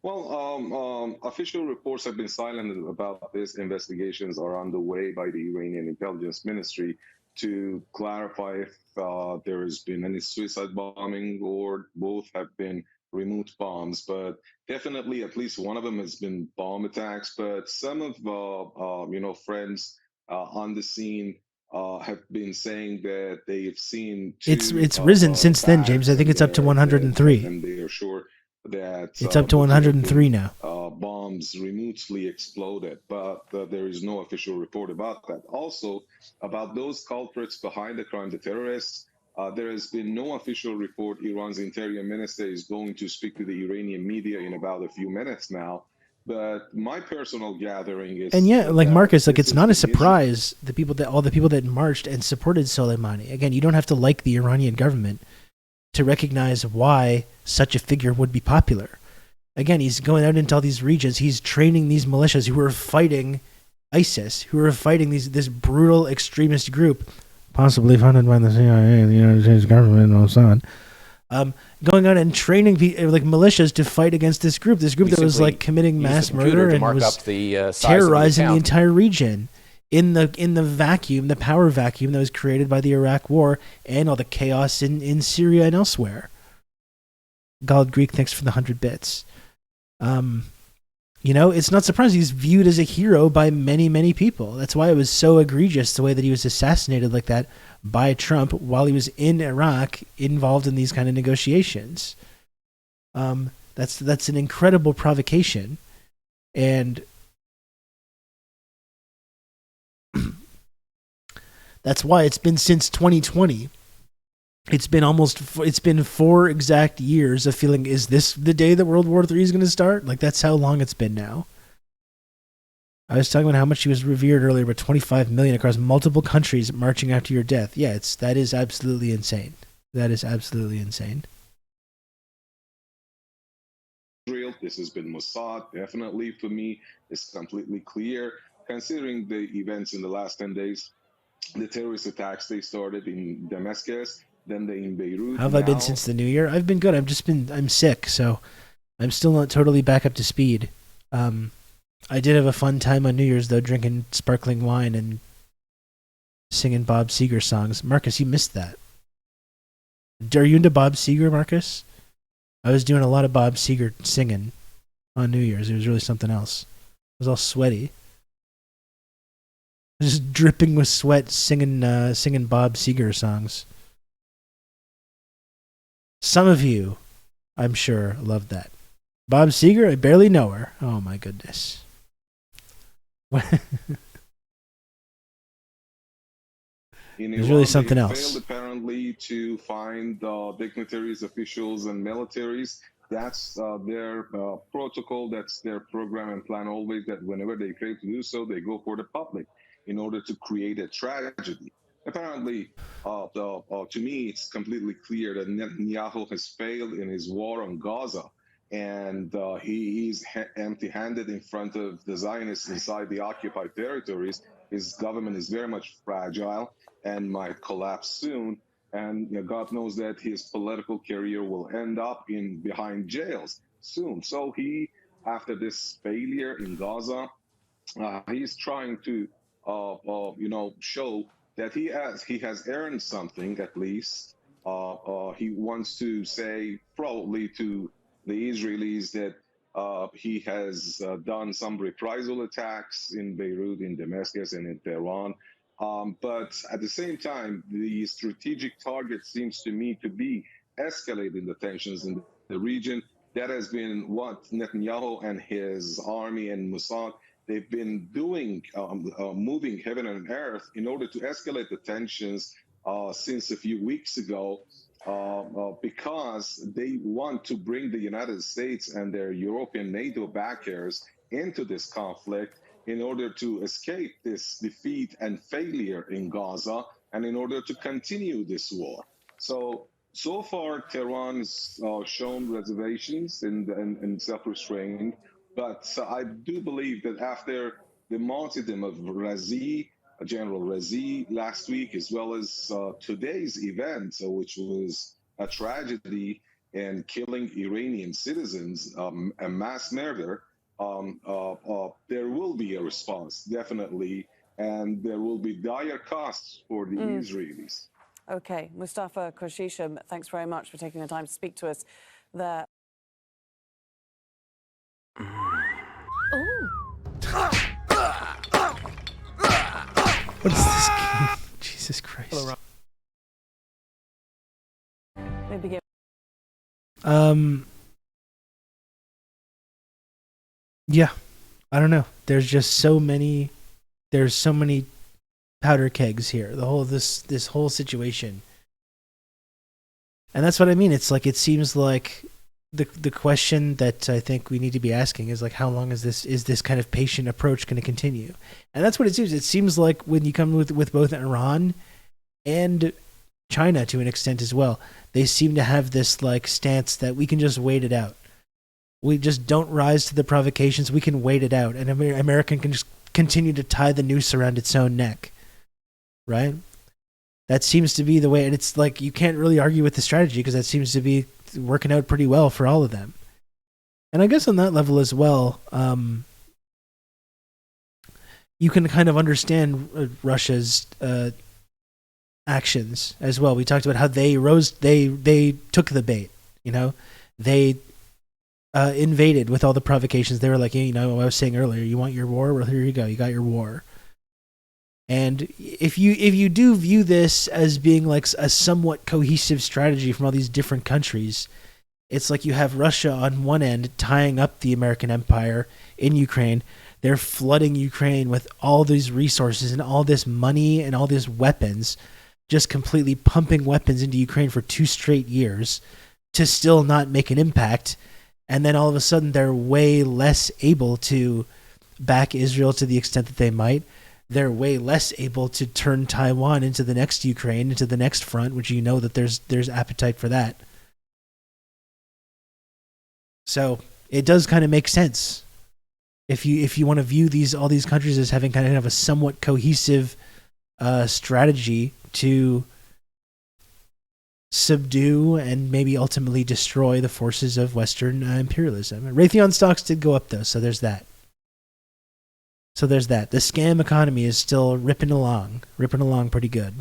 Well, official reports have been silent about this. Investigations are underway by the Iranian Intelligence Ministry to clarify if there has been any suicide bombing or both have been remote bombs. But definitely at least one of them has been bomb attacks. But some of friends on the scene have been saying that they have seen it's risen since then, James. I think it's up to 103. And they are sure that it's up to 103 now. bombs remotely exploded, but there is no official report about that. Also, about those culprits behind the crime, the terrorists, there has been no official report. Iran's interior minister is going to speak to the Iranian media in about a few minutes now. But my personal gathering is, and yeah, like Marcus, like it's not a Israel. surprise all the people that marched and supported Soleimani. Again, you don't have to like the Iranian government to recognize why such a figure would be popular. Again, he's going out into all these regions. He's training these militias who are fighting ISIS, who are fighting this brutal extremist group, possibly funded by the CIA, the United States government, and so on. Going out and training like militias to fight against this group that was like committing mass murder and was terrorizing the entire region in the vacuum, the power vacuum that was created by the Iraq War and all the chaos in Syria and elsewhere. God Greek, thanks for the 100 bits. It's not surprising he's viewed as a hero by many, many people. That's why it was so egregious the way that he was assassinated like that by Trump while he was in Iraq, involved in these kind of negotiations. That's an incredible provocation, and that's why it's been since 2020. It's been 4 exact years of feeling, is this the day that World War III is going to start? Like, that's how long it's been now. I was talking about how much he was revered earlier, but 25 million across multiple countries marching after your death. Yeah, that is absolutely insane. That is absolutely insane. Israel, this has been Mossad, definitely for me, it's completely clear. Considering the events in the last 10 days, the terrorist attacks, they started in Damascus, then they in Beirut. How have I been since the new year? I've been good. I'm sick, so I'm still not totally back up to speed. I did have a fun time on New Year's, though, drinking sparkling wine and singing Bob Seger songs. Marcus, you missed that. Are you into Bob Seger, Marcus? I was doing a lot of Bob Seger singing on New Year's. It was really something else. I was all sweaty. Just dripping with sweat singing Bob Seger songs. Some of you, I'm sure, loved that. Bob Seger, I barely know her. Oh my goodness. In There's Iran, really something they else. failed apparently to find dignitaries, officials, and militaries. That's their protocol. That's their program and plan always, that whenever they fail to do so, they go for the public in order to create a tragedy. Apparently, to me, it's completely clear that Netanyahu has failed in his war on Gaza. And he's empty-handed in front of the Zionists inside the occupied territories. His government is very much fragile and might collapse soon. And God knows that his political career will end up behind jails soon. So he, after this failure in Gaza, he's trying to, show that he has earned something at least. He wants to say probably to the Israelis that he has done some reprisal attacks in Beirut, in Damascus, and in Tehran. But at the same time, the strategic target seems to me to be escalating the tensions in the region. That has been what Netanyahu and his army and Mossad, they've been doing, moving heaven and earth in order to escalate the tensions since a few weeks ago, because they want to bring the United States and their European NATO backers into this conflict in order to escape this defeat and failure in Gaza, and in order to continue this war. So far, Tehran's shown reservations and self-restraint, but I do believe that after the martyrdom of General Razi last week, as well as today's event, which was a tragedy and killing Iranian citizens, a mass murder, there will be a response, definitely, and there will be dire costs for the Israelis. Okay, Mustafa Koshisham, thanks very much for taking the time to speak to us there. What is this game? Jesus Christ. Maybe give Yeah, I don't know. There's just so many. There's so many powder kegs here. The whole this whole situation, and that's what I mean. It's like it seems like the question that I think we need to be asking is like, how long is this kind of patient approach going to continue? And that's what it seems. It seems like when you come with both Iran and China to an extent as well, they seem to have this like stance that we can just wait it out. We just don't rise to the provocations. We can wait it out, and America can just continue to tie the noose around its own neck, right? That seems to be the way, and it's like you can't really argue with the strategy because that seems to be working out pretty well for all of them. And I guess on that level as well, you can kind of understand Russia's actions as well. We talked about how they took the bait, they invaded with all the provocations. They were like, I was saying earlier, you want your war? Well, here you go. You got your war. And if you do view this as being like a somewhat cohesive strategy from all these different countries, it's like you have Russia on one end tying up the American empire in Ukraine. They're flooding Ukraine with all these resources and all this money and all these weapons, just completely pumping weapons into Ukraine for 2 straight years to still not make an impact. And then all of a sudden they're way less able to back Israel to the extent that they might. They're way less able to turn Taiwan into the next Ukraine, into the next front, which that there's appetite for that. So it does kind of make sense if you want to view all these countries as having kind of a somewhat cohesive strategy to subdue and maybe ultimately destroy the forces of Western imperialism. Raytheon stocks did go up though, so there's that. The scam economy is still ripping along pretty good.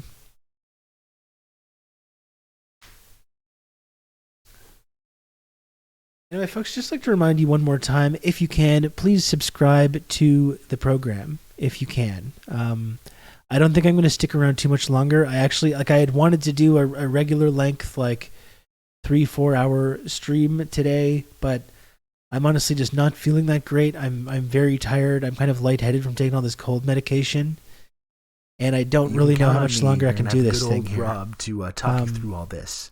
Anyway, folks, just like to remind you one more time, if you can, please subscribe to the program if you can. I don't think I'm going to stick around too much longer. I had wanted to do a regular length, 3-4 hour stream today, but I'm honestly just not feeling that great. I'm very tired. I'm kind of lightheaded from taking all this cold medication, and I don't really know how much longer I can do this thing here. Rob to talk you through all this.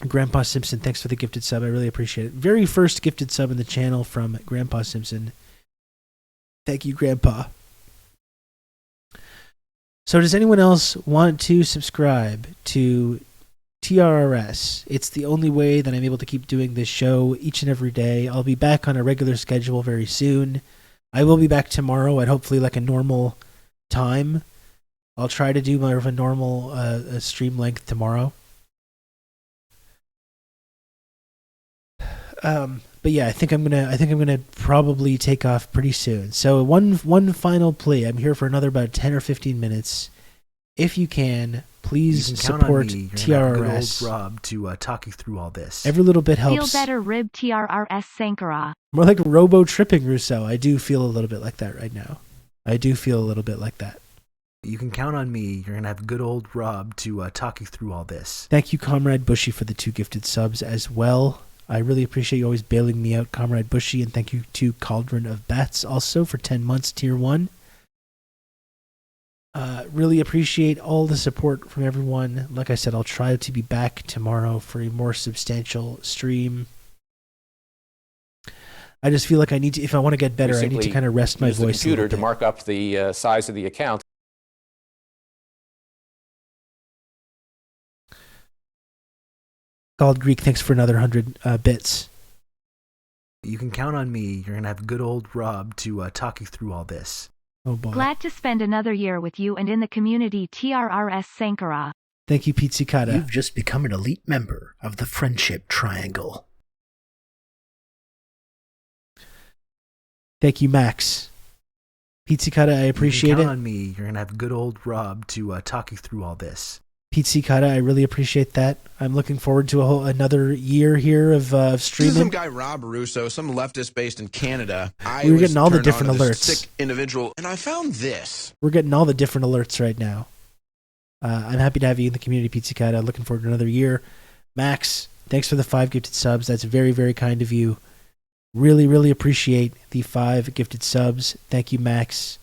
Grandpa Simpson, thanks for the gifted sub. I really appreciate it. Very first gifted sub in the channel from Grandpa Simpson. Thank you, Grandpa. So does anyone else want to subscribe to TRRS? It's the only way that I'm able to keep doing this show each and every day. I'll be back on a regular schedule very soon. I will be back tomorrow at hopefully a normal time. I'll try to do more of a normal stream length tomorrow. But yeah, I think I'm gonna probably take off pretty soon. So one final plea. I'm here for another about 10 or 15 minutes. If you can, please support TRRS. Good old Rob to talk you through all this. Every little bit helps. Feel better, Rib TRRS Sankara. More like robo tripping Rousseau. I do feel a little bit like that right now. You can count on me. You're gonna have good old Rob to talk you through all this. Thank you, Comrade Bushy, for the 2 gifted subs as well. I really appreciate you always bailing me out, Comrade Bushy, and thank you to Cauldron of Bats also for 10 months, Tier 1. Really appreciate all the support from everyone. Like I said, I'll try to be back tomorrow for a more substantial stream. I just feel like I need to, if I want to get better, I need to kind of rest my voice a little bit. Use the computer to mark up the size of the account. Called Greek, thanks for another 100 bits. You can count on me. You're gonna have good old Rob to talk you through all this. Oh boy. Glad to spend another year with you and in the community TRRS Sankara. Thank you, Pizzicata. You've just become an elite member of the Friendship Triangle. Thank you, Max. Pizzicata, I appreciate it. Count on me. You're gonna have good old Rob to talk you through all this. Pizzicata, I really appreciate that. I'm looking forward to another year here of streaming. This is some guy, Rob Russo, some leftist based in Canada. We're getting all the different alerts. Sick individual, and I found this. We're getting all the different alerts right now. I'm happy to have you in the community, Pizzicata. Looking forward to another year. Max, thanks for the 5 gifted subs. That's very, very kind of you. Really, really appreciate the 5 gifted subs. Thank you, Max.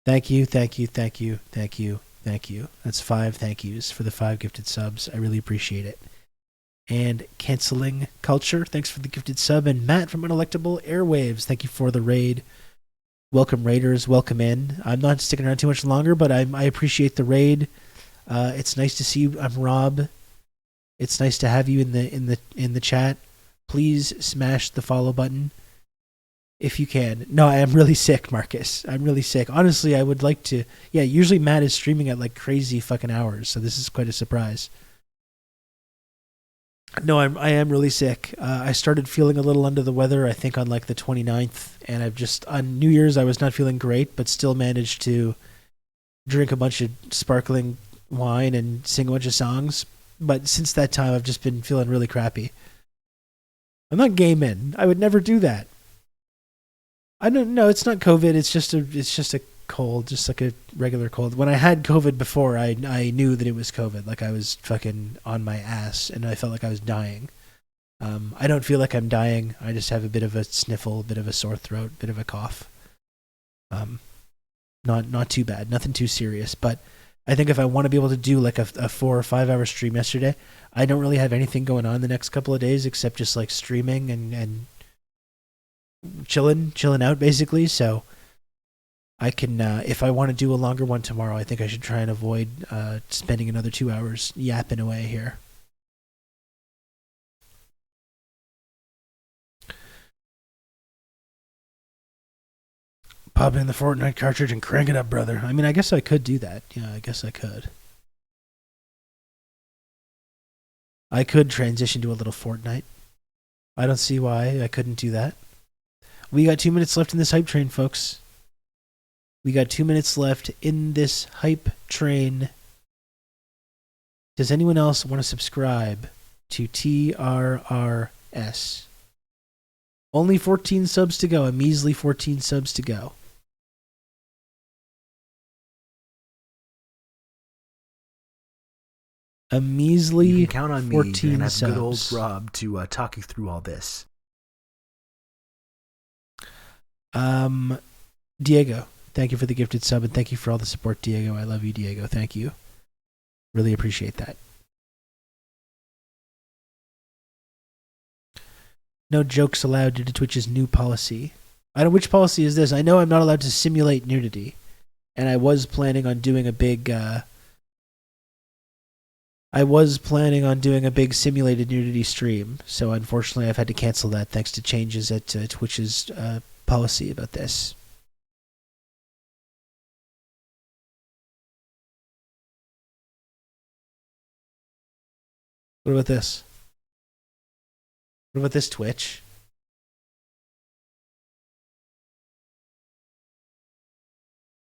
Thank you, thank you, thank you, thank you, thank you. That's 5 thank yous for the 5 gifted subs. I really appreciate it. And Canceling Culture, thanks for the gifted sub. And Matt from Unelectable Airwaves, thank you for the raid. Welcome, Raiders. Welcome in. I'm not sticking around too much longer, but I appreciate the raid. It's nice to see you. I'm Rob. It's nice to have you in the chat. Please smash the follow button if you can. No, I am really sick, Marcus. I'm really sick. Honestly, I would like to. Yeah, usually Matt is streaming at like crazy fucking hours, so this is quite a surprise. No, I am really sick. I started feeling a little under the weather, I think, on like the 29th, and I've just on New Year's I was not feeling great, but still managed to drink a bunch of sparkling wine and sing a bunch of songs. But since that time, I've just been feeling really crappy. I'm not gaming. I would never do that. I don't know. It's not COVID. It's just a cold, just like a regular cold. When I had COVID before, I knew that it was COVID. Like I was fucking on my ass, and I felt like I was dying. I don't feel like I'm dying. I just have a bit of a sniffle, a bit of a sore throat, a bit of a cough. Not too bad. Nothing too serious. But I think if I want to be able to do like a 4 or 5 hour stream yesterday, I don't really have anything going on the next couple of days except just like streaming and chilling out basically. So I can, if I want to do a longer one tomorrow, I think I should try and avoid spending another 2 hours yapping away here. Pop in the Fortnite cartridge and crank it up, brother. I mean, I guess I could do that. Yeah, I guess I could. I could transition to a little Fortnite. I don't see why I couldn't do that. We got 2 minutes left in this hype train, folks. We got 2 minutes left in this hype train. Does anyone else want to subscribe to TRRS? Only 14 subs to go. A measly 14 subs to go. A measly you can count on 14 me. You're gonna have subs. good old Rob to talk you through all this. Diego, thank you for the gifted sub, and thank you for all the support, Diego. I love you, Diego. Thank you. Really appreciate that. No jokes allowed due to Twitch's new policy. I don't. Which policy is this? I know I'm not allowed to simulate nudity, and I was planning on doing a big. I was planning on doing a big simulated nudity stream, so unfortunately I've had to cancel that thanks to changes at Twitch's policy about this. What about this? What about this, Twitch?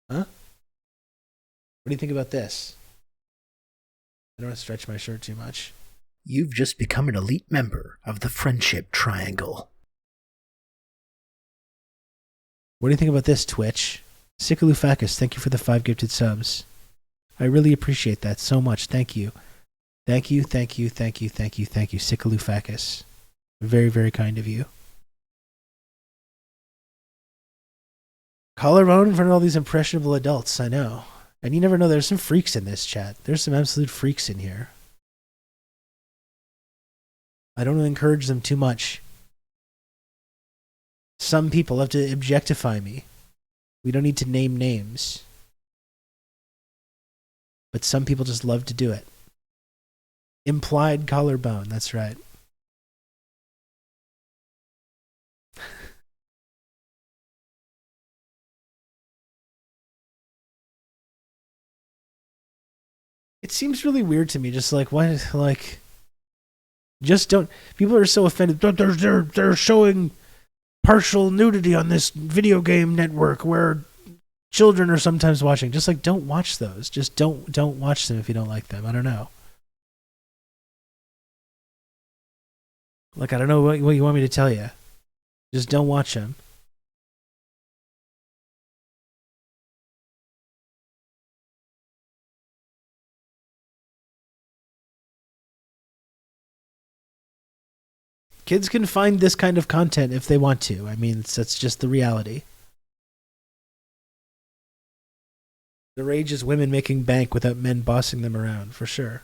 Huh? What do you think about this? I don't want to stretch my shirt too much. You've just become an elite member of the Friendship Triangle. What do you think about this, Twitch? Sikalufakis, thank you for the 5 gifted subs. I really appreciate that so much. Thank you. Thank you, thank you, thank you, thank you, thank you, Sikalufakis. Very, very kind of you. Collarbone in front of all these impressionable adults, I know. And you never know, there's some freaks in this chat. There's some absolute freaks in here. I don't encourage them too much. Some people have to objectify me. We don't need to name names. But some people just love to do it. Implied collarbone, that's right. It seems really weird to me, just like, what, like, just don't, people are so offended, they're showing partial nudity on this video game network where children are sometimes watching. Just like, don't watch those. Just don't watch them if you don't like them. I don't know. Like, I don't know what you want me to tell you. Just don't watch them. Kids can find this kind of content if they want to. I mean, that's just the reality. The rage is women making bank without men bossing them around, for sure.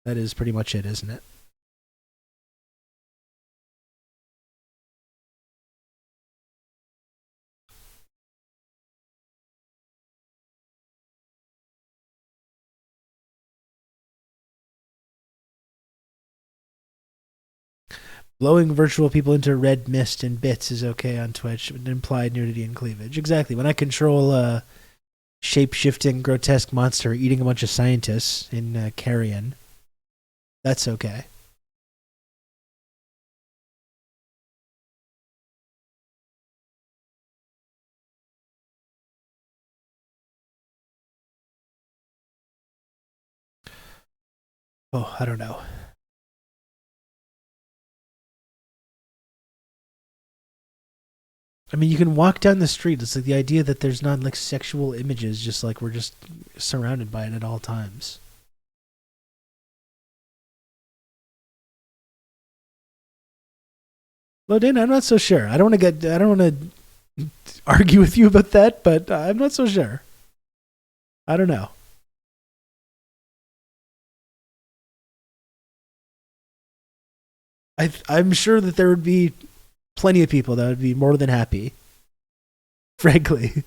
That is pretty much it, isn't it? Blowing virtual people into red mist and bits is okay on Twitch, but implied nudity and cleavage. Exactly. When I control a shape-shifting, grotesque monster eating a bunch of scientists in Carrion, that's okay. Oh, I don't know. I mean, you can walk down the street. It's like the idea that there's not like sexual images, just like we're just surrounded by it at all times. Lodan, I'm not so sure. I don't want to argue with you about that, but I'm not so sure. I don't know. I'm sure that there would be plenty of people that would be more than happy. Frankly.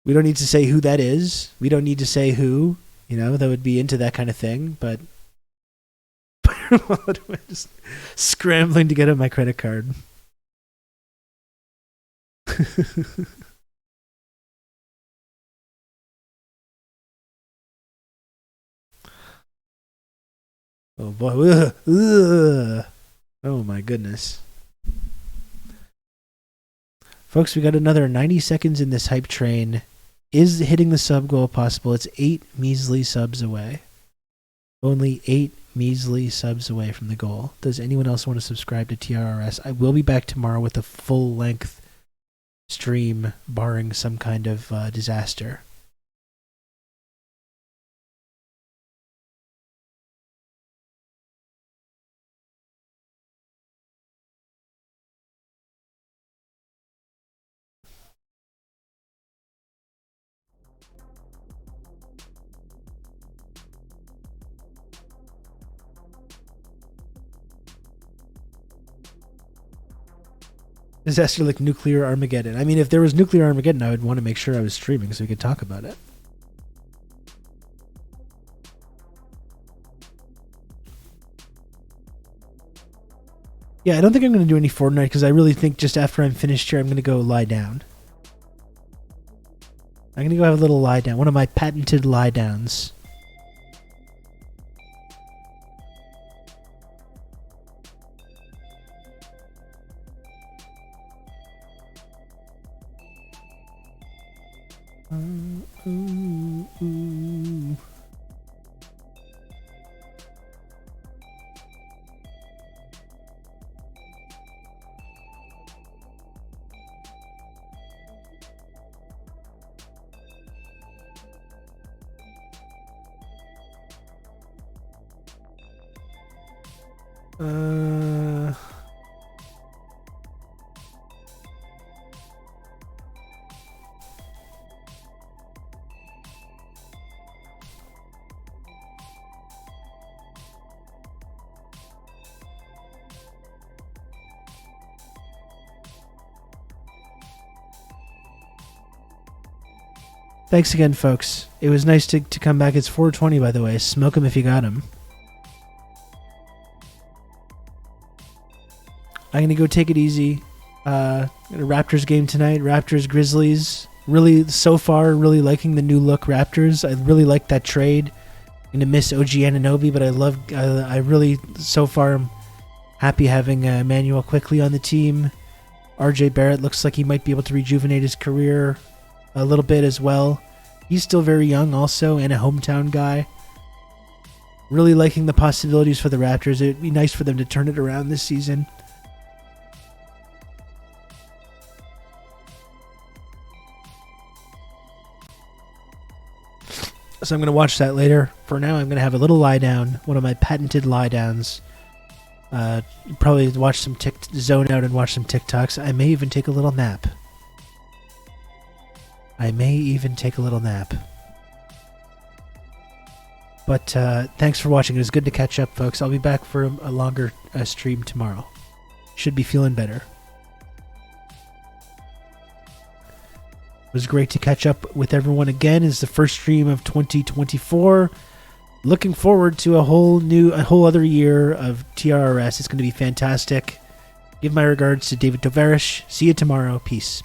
We don't need to say who that is. We don't need to say who, that would be into that kind of thing, but just scrambling to get on my credit card. Oh boy. Ugh. Ugh. Oh my goodness. Folks, we got another 90 seconds in this hype train. Is hitting the sub goal possible? It's 8 measly subs away. Only 8 measly subs away from the goal. Does anyone else want to subscribe to TRRS? I will be back tomorrow with a full-length stream, barring some kind of disaster. Disaster like nuclear Armageddon. I mean, if there was nuclear Armageddon, I would want to make sure I was streaming so we could talk about it. Yeah, I don't think I'm going to do any Fortnite because I really think just after I'm finished here, I'm going to go lie down. I'm going to go have a little lie down. One of my patented lie downs. Thanks again, folks. It was nice to come back. It's 420, by the way. Smoke 'em if you got 'em. I'm going to go take it easy. Got a Raptors game tonight. Raptors, Grizzlies. Really, so far, really liking the new look Raptors. I really like that trade. I'm going to miss OG Anunoby, but I really, so far, am happy having Emmanuel Quickley on the team. RJ Barrett looks like he might be able to rejuvenate his career a little bit as well. He's still very young also and a hometown guy. Really liking the possibilities for the Raptors. It'd be nice for them to turn it around this season. So I'm going to watch that later. For now, I'm going to have a little lie down, one of my patented lie downs. Probably watch some zone out and watch some TikToks. I may even take a little nap. But thanks for watching. It was good to catch up, folks. I'll be back for a longer stream tomorrow. Should be feeling better. It was great to catch up with everyone again. It's the first stream of 2024. Looking forward to a whole other year of TRRS. It's going to be fantastic. Give my regards to David Tovarish. See you tomorrow. Peace.